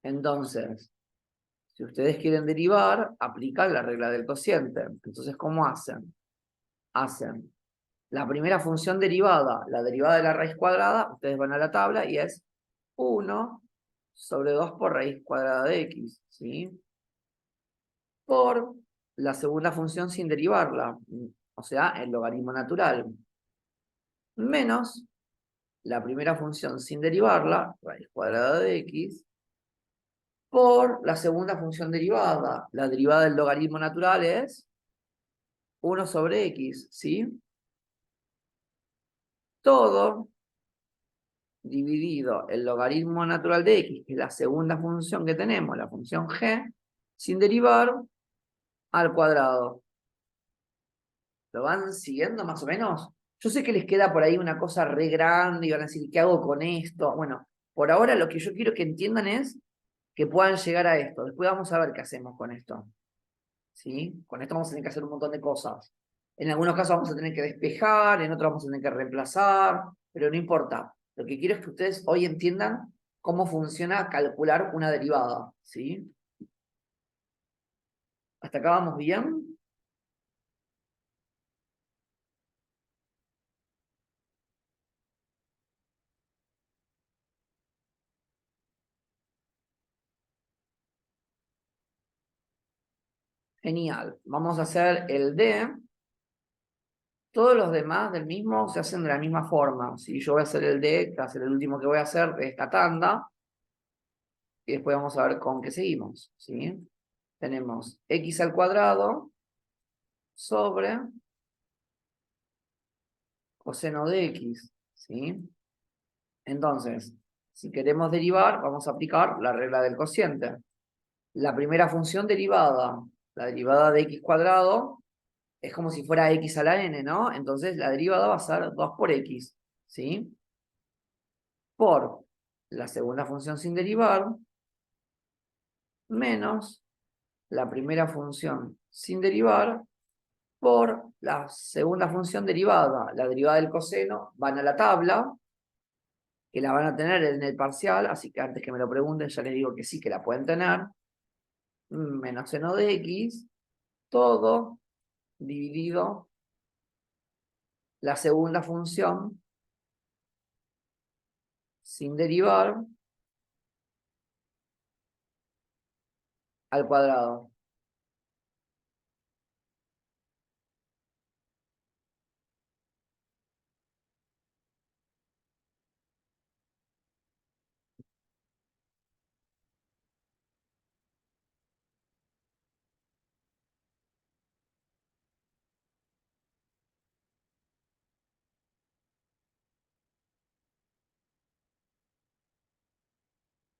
Entonces, si ustedes quieren derivar, aplican la regla del cociente. Entonces, ¿cómo hacen? Hacen la primera función derivada, la derivada de la raíz cuadrada, ustedes van a la tabla y es 1 sobre 2 por raíz cuadrada de x, ¿sí? Por la segunda función sin derivarla, o sea, el logaritmo natural, menos la primera función sin derivarla, raíz cuadrada de x, por la segunda función derivada. La derivada del logaritmo natural es 1 sobre x, ¿sí? Todo dividido el logaritmo natural de x, que es la segunda función que tenemos, la función g, sin derivar, al cuadrado. ¿Lo van siguiendo más o menos? Yo sé que les queda por ahí una cosa re grande y van a decir, ¿qué hago con esto? Bueno, por ahora lo que yo quiero que entiendan es que puedan llegar a esto. Después vamos a ver qué hacemos con esto. ¿Sí? Con esto vamos a tener que hacer un montón de cosas. En algunos casos vamos a tener que despejar, en otros vamos a tener que reemplazar, pero no importa. Lo que quiero es que ustedes hoy entiendan cómo funciona calcular una derivada. ¿Sí? ¿Hasta acá vamos bien? Genial. Vamos a hacer el D. Todos los demás del mismo se hacen de la misma forma. Si yo voy a hacer el D, que va a ser el último que voy a hacer de esta tanda, y después vamos a ver con qué seguimos. ¿Sí? Tenemos x al cuadrado sobre coseno de x. ¿Sí? Entonces, si queremos derivar, vamos a aplicar la regla del cociente. La primera función derivada, la derivada de x cuadrado, es como si fuera x a la n, ¿no? Entonces la derivada va a ser 2 por x, ¿sí? Por la segunda función sin derivar, menos la primera función sin derivar, por la segunda función derivada, la derivada del coseno, van a la tabla, que la van a tener en el parcial, así que antes que me lo pregunten ya les digo que sí, que la pueden tener, menos seno de x, todo dividido la segunda función sin derivar al cuadrado.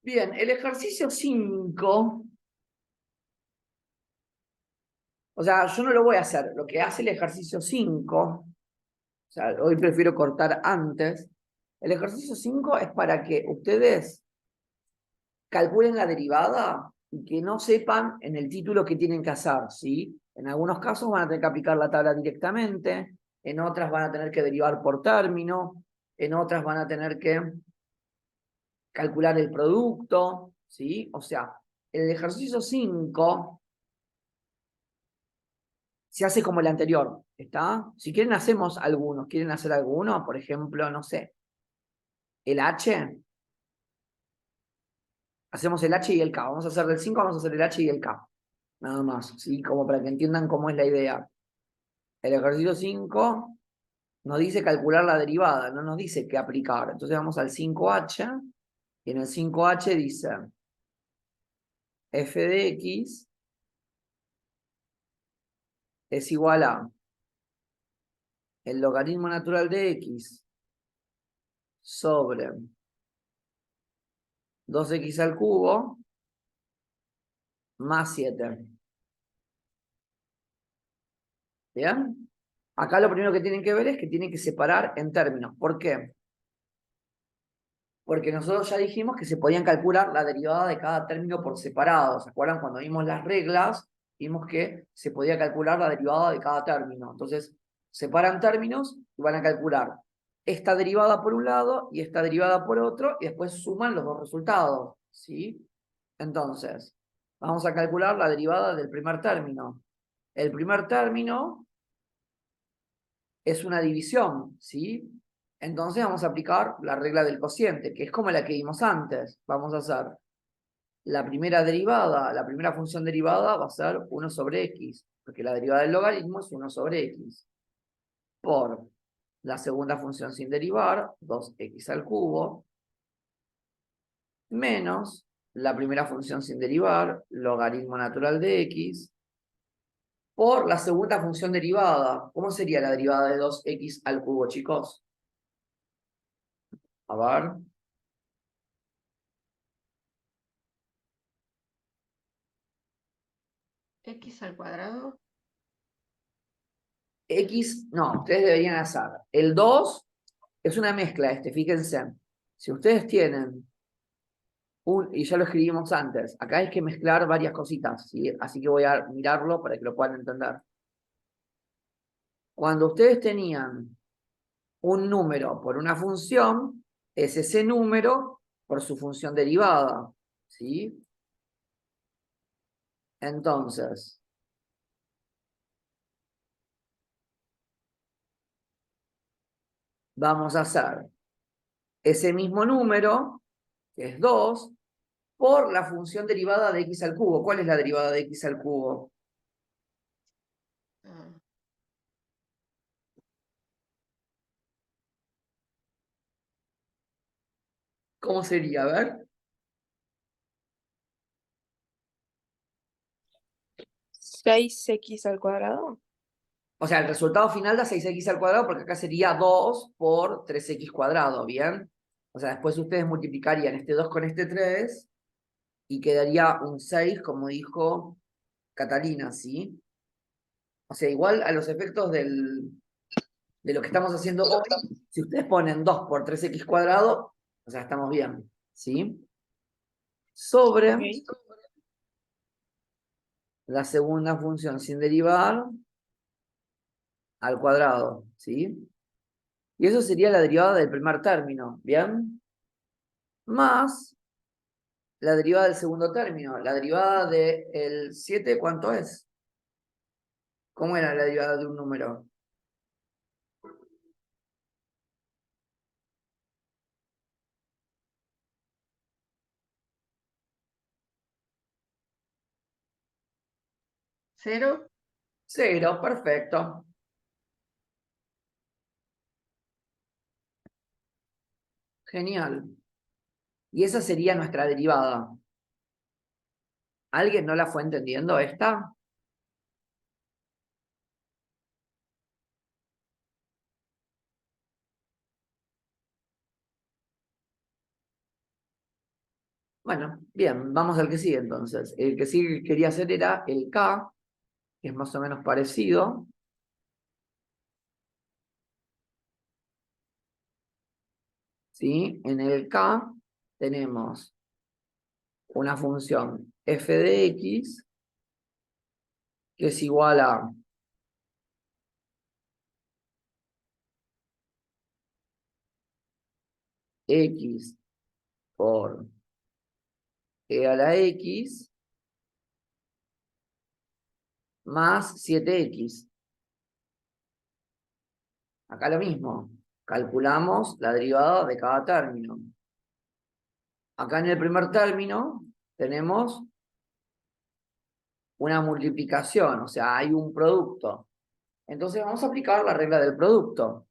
Bien, el ejercicio 5, o sea, yo no lo voy a hacer, lo que hace el ejercicio 5, o sea, hoy prefiero cortar antes, el ejercicio 5 es para que ustedes calculen la derivada y que no sepan en el título qué tienen que hacer, ¿sí? En algunos casos van a tener que aplicar la tabla directamente, en otras van a tener que derivar por término, en otras van a tener que calcular el producto, ¿sí? O sea, el ejercicio 5 se hace como el anterior, ¿está? Si quieren hacemos algunos, ¿quieren hacer alguno? Por ejemplo, no sé, el H, hacemos el H y el K, vamos a hacer del 5, vamos a hacer el H y el K, nada más, ¿sí? Como para que entiendan cómo es la idea. El ejercicio 5 nos dice calcular la derivada, no nos dice qué aplicar. Entonces vamos al 5H, y en el 5H dice f de x es igual a el logaritmo natural de x sobre 2x al cubo más 7. ¿Bien? Acá lo primero que tienen que ver es que tienen que separar en términos. ¿Por qué? Porque nosotros ya dijimos que se podían calcular la derivada de cada término por separado. ¿Se acuerdan? Cuando vimos las reglas, vimos que se podía calcular la derivada de cada término. Entonces, separan términos y van a calcular esta derivada por un lado y esta derivada por otro, y después suman los dos resultados, ¿sí? Entonces, vamos a calcular la derivada del primer término. El primer término es una división, ¿sí? Entonces vamos a aplicar la regla del cociente, que es como la que vimos antes. Vamos a hacer la primera derivada, la primera función derivada va a ser 1 sobre x, porque la derivada del logaritmo es 1 sobre x, por la segunda función sin derivar, 2x al cubo, menos la primera función sin derivar, logaritmo natural de x, por la segunda función derivada. ¿Cómo sería la derivada de 2x al cubo, chicos? A ver.
X al cuadrado.
X, no, ustedes deberían hacer. El 2 es una mezcla fíjense. Si ustedes tienen y ya lo escribimos antes, acá hay que mezclar varias cositas, ¿sí? Así que voy a mirarlo para que lo puedan entender. Cuando ustedes tenían un número por una función, es ese número por su función derivada, ¿sí? Entonces, vamos a hacer ese mismo número, que es 2, por la función derivada de x al cubo. ¿Cuál es la derivada de x al cubo?
Ah,
¿Cómo sería? A ver.
6x al cuadrado.
O sea, el resultado final da 6x al cuadrado porque acá sería 2 por 3x cuadrado, ¿bien? O sea, después ustedes multiplicarían este 2 con este 3 y quedaría un 6, como dijo Catalina, ¿sí? O sea, igual a los efectos de lo que estamos haciendo hoy, si ustedes ponen 2 por 3x cuadrado, o sea, estamos bien, ¿sí? Sobre
Ok.
la segunda función sin derivar al cuadrado, ¿sí? Y eso sería la derivada del primer término, ¿bien? Más la derivada del segundo término. La derivada del 7, ¿cuánto es? ¿Cómo era la derivada de un número?
¿Cero?
0, perfecto. Genial. Y esa sería nuestra derivada. ¿Alguien no la fue entendiendo esta? Bueno, bien, vamos al que sigue entonces. El que sí quería hacer era el K, que es más o menos parecido. ¿Sí? En el K tenemos una función f de x que es igual a x por e a la x más 7x. Acá lo mismo, calculamos la derivada de cada término. Acá en el primer término tenemos una multiplicación, o sea, hay un producto. Entonces vamos a aplicar la regla del producto.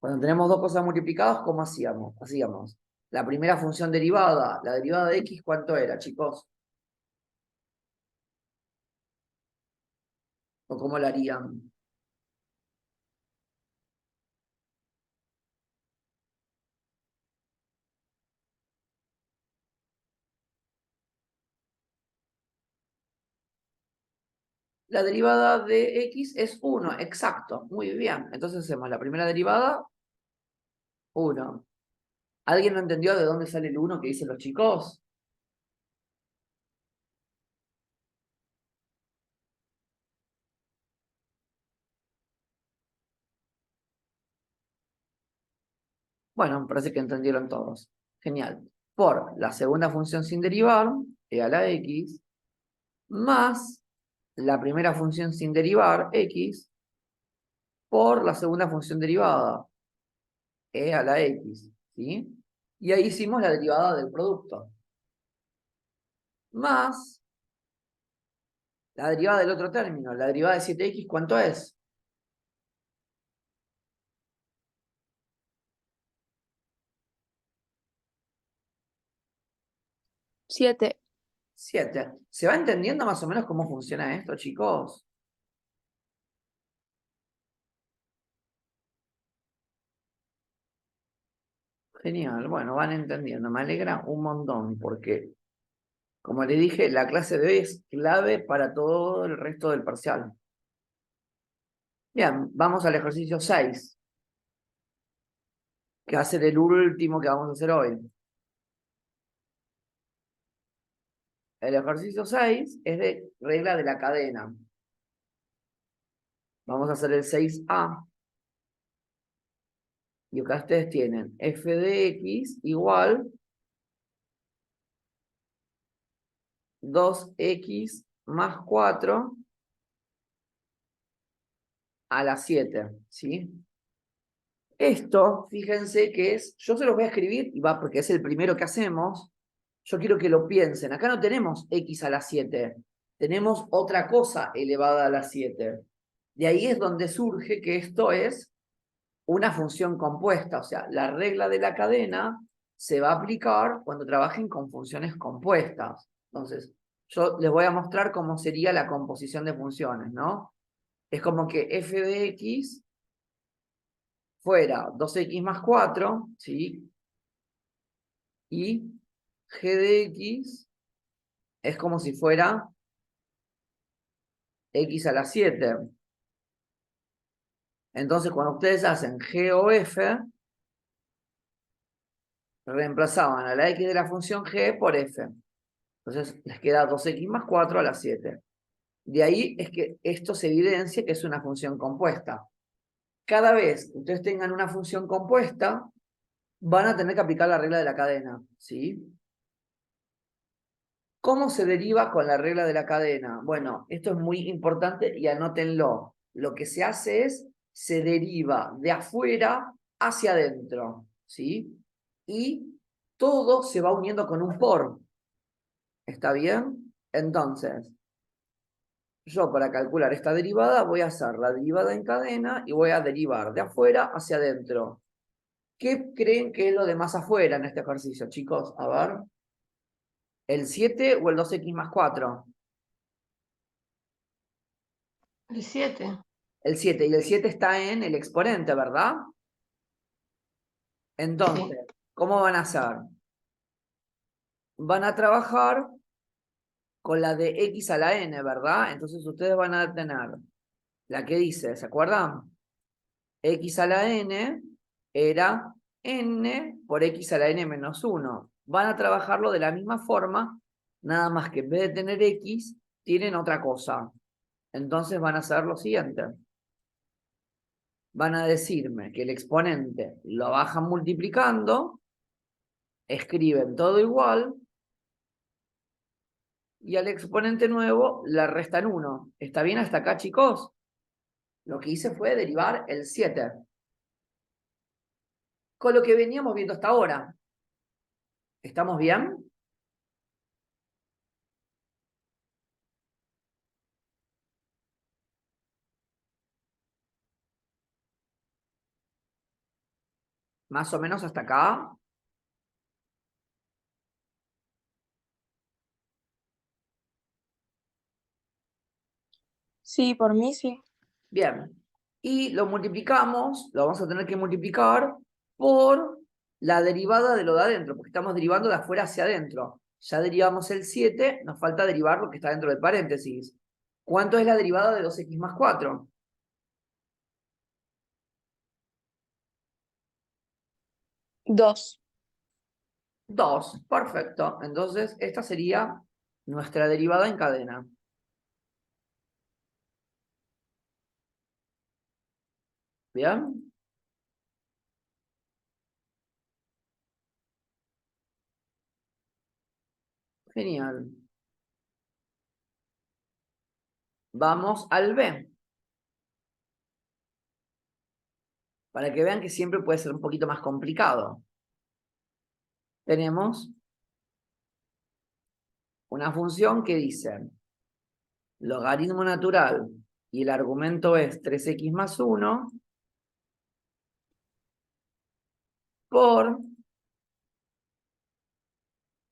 Cuando tenemos dos cosas multiplicadas, ¿cómo hacíamos? Hacíamos la primera función derivada, la derivada de x, ¿cuánto era, chicos? ¿O cómo la harían? La derivada de x es 1, exacto, muy bien. Entonces hacemos la primera derivada, 1. ¿Alguien no entendió de dónde sale el 1 que dicen los chicos? Bueno, parece que entendieron todos. Genial. Por la segunda función sin derivar, e a la x, más la primera función sin derivar, x, por la segunda función derivada, e a la x, ¿sí? Y ahí hicimos la derivada del producto. Más la derivada del otro término, la derivada de 7x, ¿cuánto es?
7.
7. ¿Se va entendiendo más o menos cómo funciona esto, chicos? Genial, bueno, van entendiendo, me alegra un montón, porque, como les dije, la clase de hoy es clave para todo el resto del parcial. Bien, vamos al ejercicio 6, que va a ser el último que vamos a hacer hoy. El ejercicio 6 es de regla de la cadena. Vamos a hacer el 6a. Y acá ustedes tienen f de x igual 2x más 4 a la 7, ¿sí? Esto, fíjense que es, yo se los voy a escribir, y va porque es el primero que hacemos, yo quiero que lo piensen. Acá no tenemos x a la 7, tenemos otra cosa elevada a la 7. De ahí es donde surge que esto es una función compuesta, o sea, la regla de la cadena se va a aplicar cuando trabajen con funciones compuestas. Entonces, yo les voy a mostrar cómo sería la composición de funciones, ¿no? Es como que f de x fuera 2x más 4, ¿sí? Y g de x es como si fuera x a la 7. Entonces, cuando ustedes hacen g o f, reemplazaban a la x de la función g por f. Entonces, les queda 2x más 4 a la 7. De ahí es que esto se evidencia que es una función compuesta. cada vez que ustedes tengan una función compuesta, van a tener que aplicar la regla de la cadena, ¿sí? ¿Cómo se deriva con la regla de la cadena? Bueno, esto es muy importante y anótenlo. Lo que se hace es, se deriva de afuera hacia adentro, ¿sí? Y todo se va uniendo con un por. ¿Está bien? Entonces, yo para calcular esta derivada voy a hacer la derivada en cadena y voy a derivar de afuera hacia adentro. ¿Qué creen que es lo de más afuera en este ejercicio, chicos? A ver. ¿El 7 o el 2x más 4?
El 7.
El 7, y el 7 está en el exponente, ¿verdad?
Sí.
Entonces, ¿cómo van a hacer? Van a trabajar con la de x a la n, ¿verdad? Entonces ustedes van a tener la que dice, ¿se acuerdan? X a la n era n por x a la n menos 1. Van a trabajarlo de la misma forma, nada más que en vez de tener x, tienen otra cosa. Entonces van a hacer lo siguiente. Van a decirme que el exponente lo bajan multiplicando, escriben todo igual, y al exponente nuevo le restan 1. ¿Está bien hasta acá, chicos? Lo que hice fue derivar el 7. Con lo que veníamos viendo hasta ahora. ¿Estamos bien? Más o menos hasta acá.
Sí, por mí sí.
Bien. Y lo multiplicamos, lo vamos a tener que multiplicar por la derivada de lo de adentro, porque estamos derivando de afuera hacia adentro. Ya derivamos el 7, nos falta derivar lo que está dentro del paréntesis. ¿Cuánto es la derivada de 2x más 4?
2.
2, perfecto. Entonces, esta sería nuestra derivada en cadena. ¿Bien? Genial. Vamos al B. Para que vean que siempre puede ser un poquito más complicado. Tenemos una función que dice logaritmo natural y el argumento es 3x más 1 por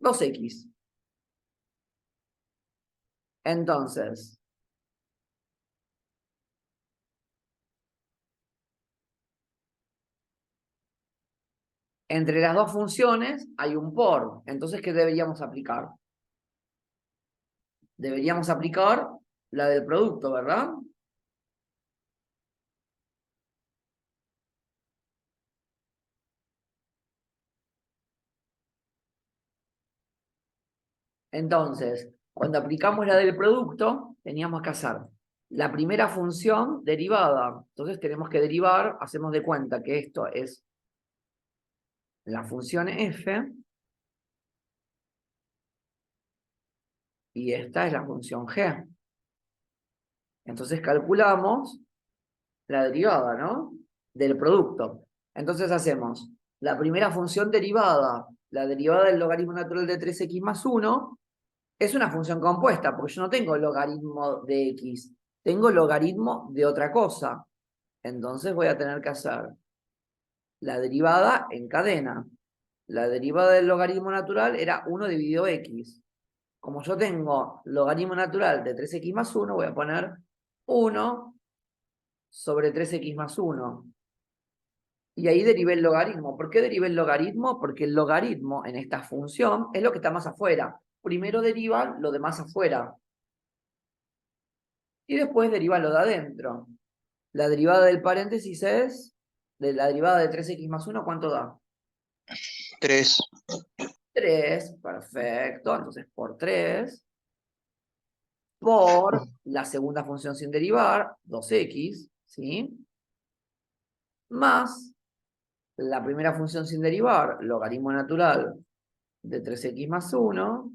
2x. Entonces, entre las dos funciones hay un por. Entonces, ¿qué deberíamos aplicar? Deberíamos aplicar la del producto, ¿verdad? Entonces, cuando aplicamos la del producto, teníamos que hacer la primera función derivada. Entonces tenemos que derivar, hacemos de cuenta que esto es la función f y esta es la función g. Entonces calculamos la derivada, ¿no? Del producto. Entonces hacemos la primera función derivada, la derivada del logaritmo natural de 3x más 1, es una función compuesta, porque yo no tengo logaritmo de x, tengo logaritmo de otra cosa. Entonces voy a tener que hacer la derivada en cadena. La derivada del logaritmo natural era 1 dividido x. Como yo tengo logaritmo natural de 3x más 1, voy a poner 1 sobre 3x más 1. Y ahí derivé el logaritmo. ¿Por qué derivé el logaritmo? Porque el logaritmo en esta función es lo que está más afuera. Primero deriva lo de más afuera. Y después deriva lo de adentro. La derivada del paréntesis es, de la derivada de 3x más 1, ¿cuánto da?
3.
3, perfecto. Entonces por 3, por la segunda función sin derivar, 2x, ¿sí? más la primera función sin derivar, logaritmo natural de 3x más 1,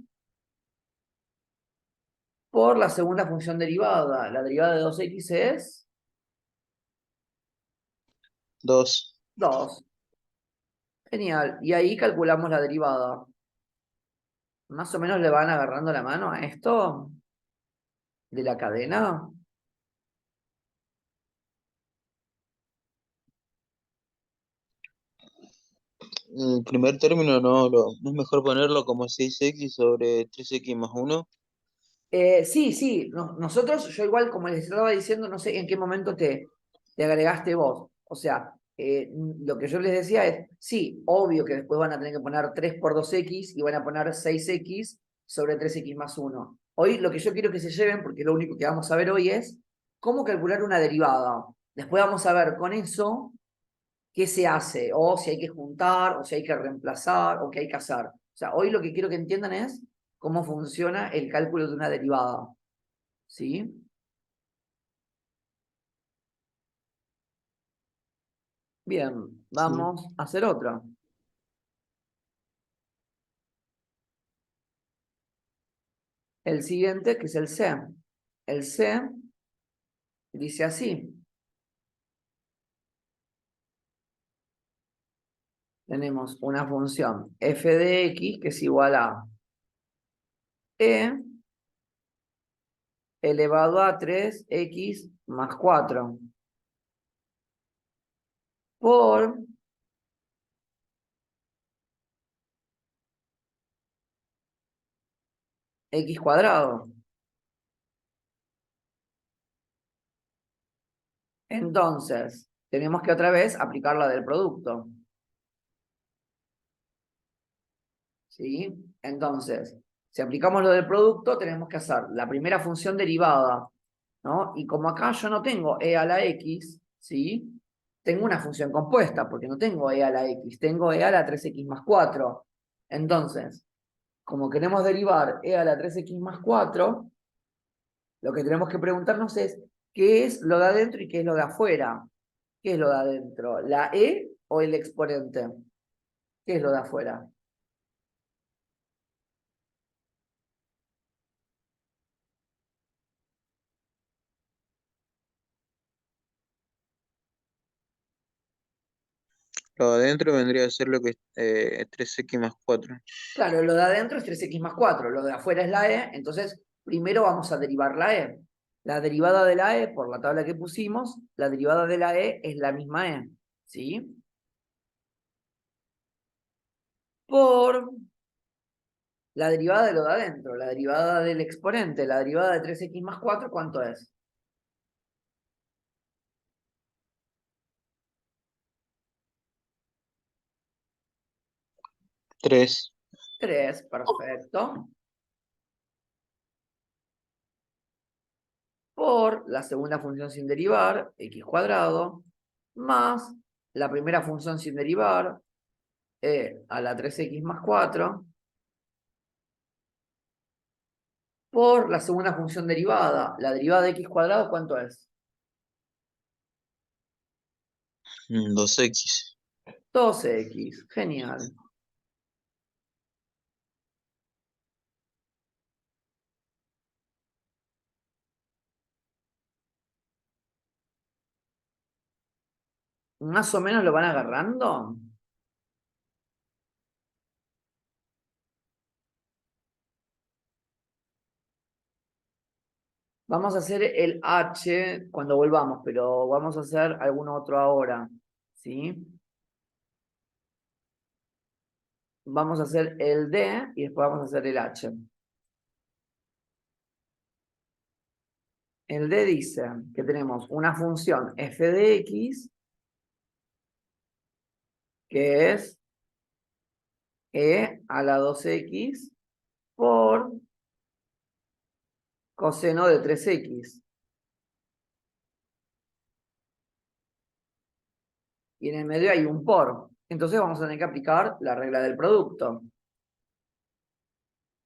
por la segunda función derivada. La derivada de 2x es
2.
2. Genial. Y ahí calculamos la derivada. Más o menos le van agarrando la mano a esto de la cadena.
El primer término no es mejor ponerlo como 6x sobre 3x más 1.
Sí. Nosotros, yo igual, como les estaba diciendo, no sé en qué momento te agregaste vos. O sea, lo que yo les decía es, sí, obvio que después van a tener que poner 3 por 2x y van a poner 6x sobre 3x más 1. Hoy lo que yo quiero que se lleven, porque lo único que vamos a ver hoy es cómo calcular una derivada. Después vamos a ver con eso qué se hace, o si hay que juntar, o si hay que reemplazar, o qué hay que hacer. O sea, hoy lo que quiero que entiendan es cómo funciona el cálculo de una derivada. ¿Sí? Bien,
Sí.
vamos a hacer otra. El siguiente, que es el C. El C dice así. Tenemos una función f de x que es igual a e elevado a 3x más 4 por x cuadrado. Entonces, tenemos que otra vez aplicar la del producto. ¿Sí? Entonces, si aplicamos lo del producto, tenemos que hacer la primera función derivada, ¿no? Y como acá yo no tengo e a la x, ¿sí? Tengo una función compuesta, porque no tengo e a la x, tengo e a la 3x más 4. Entonces, como queremos derivar e a la 3x más 4, lo que tenemos que preguntarnos es, ¿qué es lo de adentro y qué es lo de afuera? ¿Qué es lo de adentro? ¿La e o el exponente? ¿Qué es lo de afuera?
Lo de adentro vendría a ser lo que es 3x más 4.
Claro, lo de adentro es 3x más 4, lo de afuera es la e, entonces primero vamos a derivar la e. La derivada de la e, por la tabla que pusimos, la derivada de la e es la misma e, ¿sí? Por la derivada de lo de adentro, la derivada del exponente, la derivada de 3x más 4, ¿cuánto es?
3.
3, perfecto. Por la segunda función sin derivar, x cuadrado, más la primera función sin derivar, e a la 3x más 4, por la segunda función derivada. La derivada de x cuadrado, ¿cuánto es?
2x.
12x. Genial. Más o menos lo van agarrando. Vamos a hacer el h cuando volvamos, pero vamos a hacer algún otro ahora. ¿Sí? Vamos a hacer el d y después vamos a hacer el h. El d dice que tenemos una función f de x que es e a la 2x por coseno de 3x. Y en el medio hay un por. Entonces vamos a tener que aplicar la regla del producto.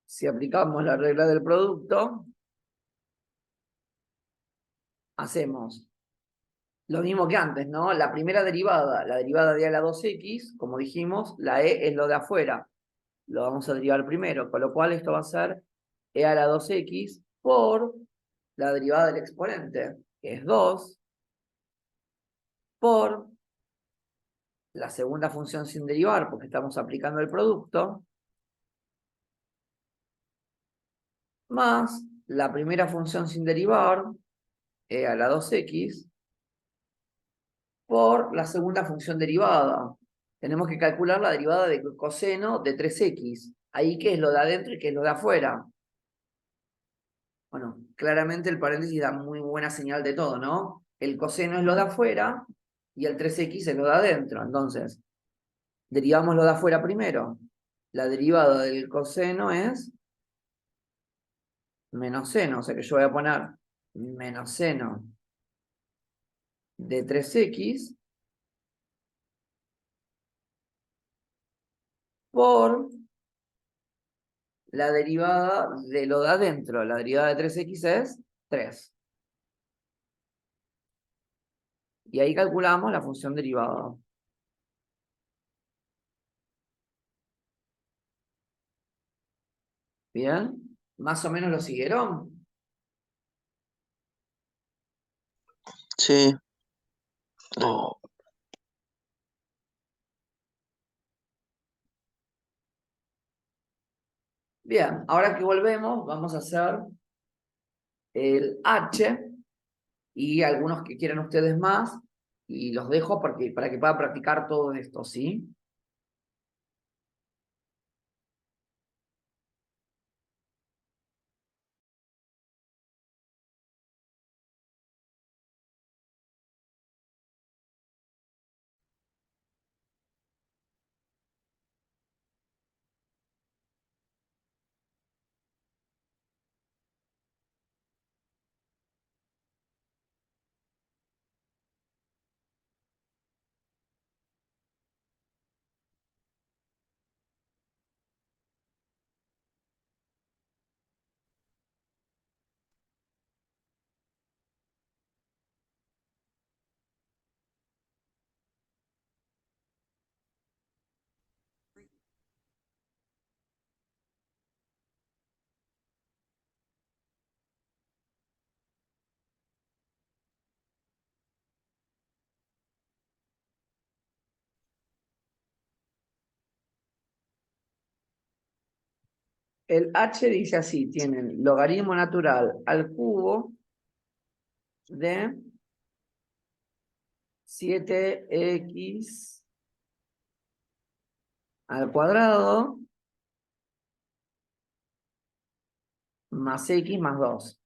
Si aplicamos la regla del producto, hacemos lo mismo que antes, ¿no? La primera derivada, la derivada de a la 2x, como dijimos, la e es lo de afuera. Lo vamos a derivar primero, con lo cual esto va a ser e a la 2x por la derivada del exponente, que es 2, por la segunda función sin derivar, porque estamos aplicando el producto, más la primera función sin derivar, e a la 2x, por la segunda función derivada. Tenemos que calcular la derivada de coseno de 3x. Ahí, ¿qué es lo de adentro y qué es lo de afuera? Bueno, claramente el paréntesis da muy buena señal de todo, ¿no? El coseno es lo de afuera y el 3x es lo de adentro. Entonces, derivamos lo de afuera primero. La derivada del coseno es menos seno, o sea que yo voy a poner menos seno de 3x por la derivada de lo de adentro. La derivada de 3x es 3. Y ahí calculamos la función derivada. ¿Bien? ¿Más o menos lo siguieron?
Sí. No.
Bien, ahora que volvemos, vamos a hacer el H y algunos que quieran ustedes más, y los dejo para que puedan practicar todo esto, ¿sí? El H dice así, tienen logaritmo natural al cubo de 7x al cuadrado más x más 2.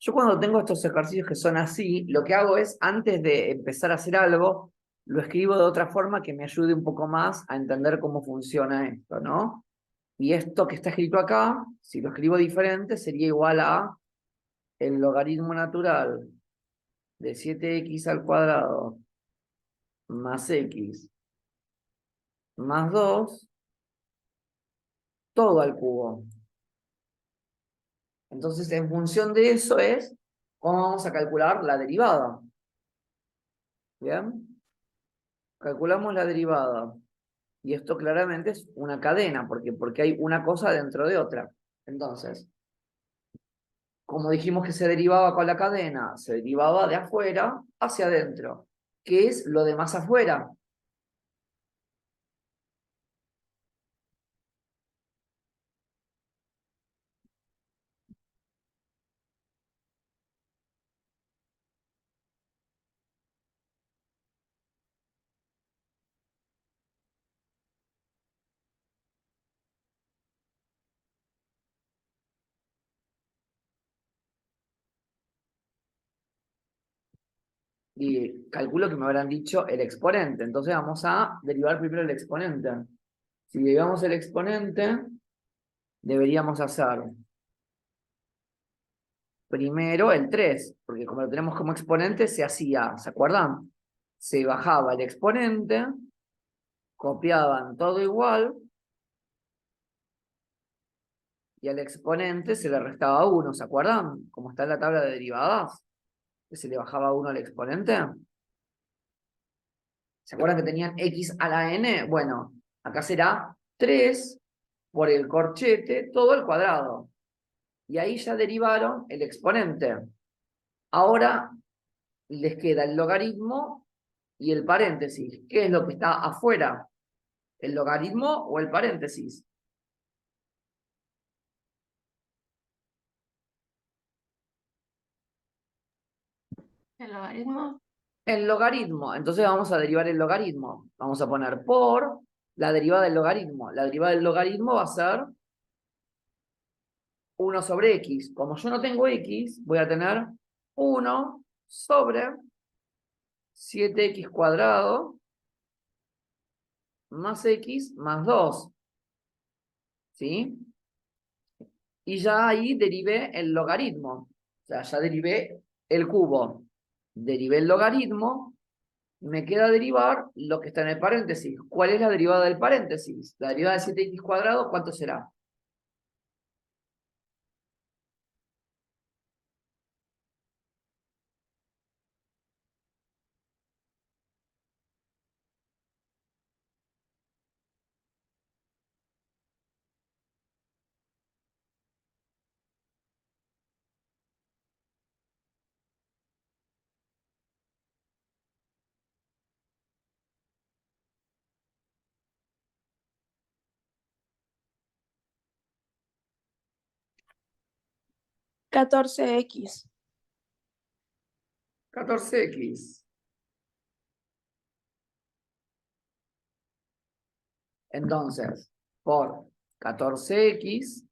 Yo cuando tengo estos ejercicios que son así, lo que hago es, antes de empezar a hacer algo, lo escribo de otra forma que me ayude un poco más a entender cómo funciona esto, ¿no? Y esto que está escrito acá, si lo escribo diferente, sería igual a el logaritmo natural de 7x al cuadrado más x más 2 todo al cubo. Entonces, en función de eso es cómo vamos a calcular la derivada. ¿Bien? Calculamos la derivada. Y esto claramente es una cadena, porque hay una cosa dentro de otra. Entonces, como dijimos que se derivaba con la cadena, se derivaba de afuera hacia adentro. ¿Qué es lo de más afuera? Y calculo que me habrán dicho el exponente. Entonces vamos a derivar primero el exponente. Si derivamos el exponente, deberíamos hacer primero el 3, porque como lo tenemos como exponente, se hacía, ¿se acuerdan? Se bajaba el exponente, copiaban todo igual, y al exponente se le restaba 1, ¿se acuerdan? Como está en la tabla de derivadas. que se le bajaba 1 al exponente. ¿Se acuerdan que tenían x a la n? Bueno, acá será 3 por el corchete, todo el cuadrado. Y ahí ya derivaron el exponente. Ahora les queda el logaritmo y el paréntesis. ¿Qué es lo que está afuera? ¿El logaritmo o el paréntesis?
El logaritmo.
El logaritmo. Entonces vamos a derivar el logaritmo. Vamos a poner por la derivada del logaritmo. La derivada del logaritmo va a ser 1 sobre x. Como yo no tengo x, voy a tener 1 sobre 7x cuadrado más x más 2. ¿Sí? Y ya ahí derivé el logaritmo. O sea, ya derivé el cubo. Derivé el logaritmo. Me queda derivar lo que está en el paréntesis. ¿Cuál es la derivada del paréntesis? La derivada de 7x cuadrado, ¿cuánto será?
Catorce x.
14x. Entonces, por 14x.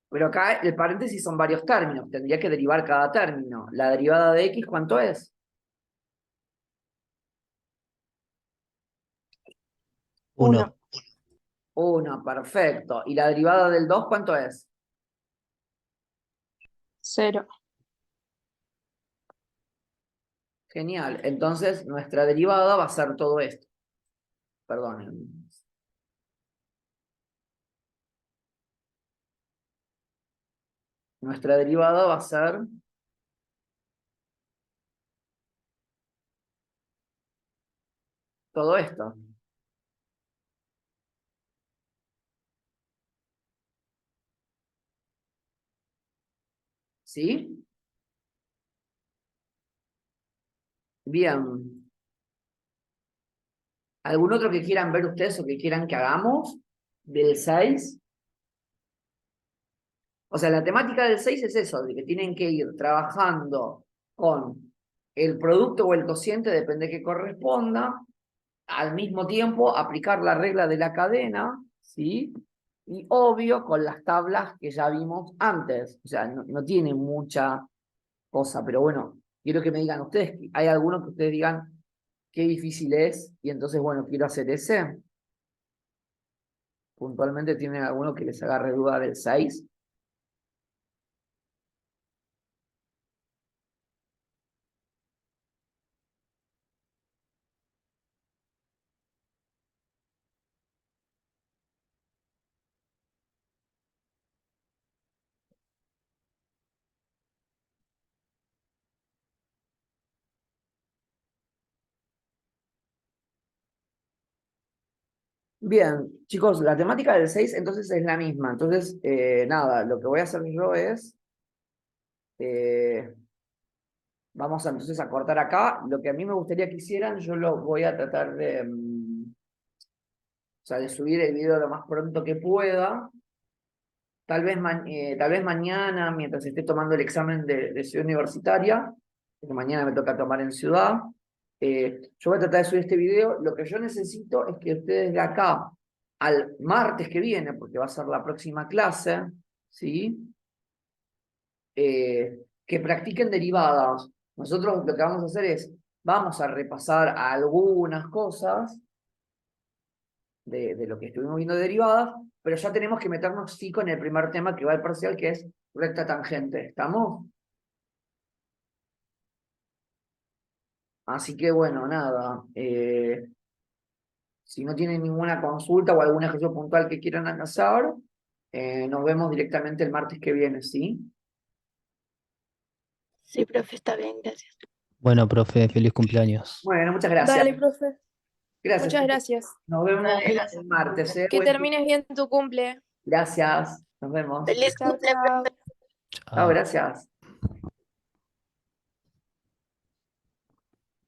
Pero acá el paréntesis son varios términos. Tendría que derivar cada término. La derivada de x, ¿cuánto es?
1.
1, perfecto. ¿Y la derivada del 2 cuánto es?
0.
Genial. Entonces, nuestra derivada va a ser todo esto. Perdonen. Nuestra derivada va a ser todo esto. ¿Sí? Bien. ¿Algún otro que quieran ver ustedes o que quieran que hagamos del 6? O sea, la temática del 6 es eso, de que tienen que ir trabajando con el producto o el cociente, depende de qué corresponda, al mismo tiempo aplicar la regla de la cadena, ¿sí? Y obvio con las tablas que ya vimos antes. O sea, no tiene mucha cosa, pero bueno, quiero que me digan ustedes, ¿hay alguno que ustedes digan qué difícil es? Y entonces, bueno, quiero hacer ese. Puntualmente tienen alguno que les agarre duda del 6. Bien, chicos, la temática del 6 entonces es la misma. Entonces, nada, lo que voy a hacer yo es, eh, vamos a, entonces a cortar acá. Lo que a mí me gustaría que hicieran, yo lo voy a tratar de, o sea, de subir el video lo más pronto que pueda. Tal vez mañana, mientras esté tomando el examen de Ciudad Universitaria, que mañana me toca tomar en Ciudad, yo voy a tratar de subir este video. Lo que yo necesito es que ustedes de acá al martes que viene, porque va a ser la próxima clase, ¿sí? Que practiquen derivadas. Nosotros lo que vamos a hacer es, vamos a repasar algunas cosas de lo que estuvimos viendo de derivadas, pero ya tenemos que meternos sí con el primer tema que va al parcial, que es recta tangente. ¿Estamos? Así que bueno, nada. Si no tienen ninguna consulta o algún ejercicio puntual que quieran hacer, nos vemos directamente el martes que viene, ¿sí?
Sí, profe, está bien, gracias.
Bueno, profe, feliz cumpleaños.
Bueno, muchas gracias.
Dale, profe.
Gracias.
Muchas gracias.
Nos vemos
Dale, gracias.
el martes, ¿eh?
Que
Buen día.
termines bien tu cumple.
Gracias. Nos vemos.
Feliz
Chao,
cumple,
chao.
Chao, gracias.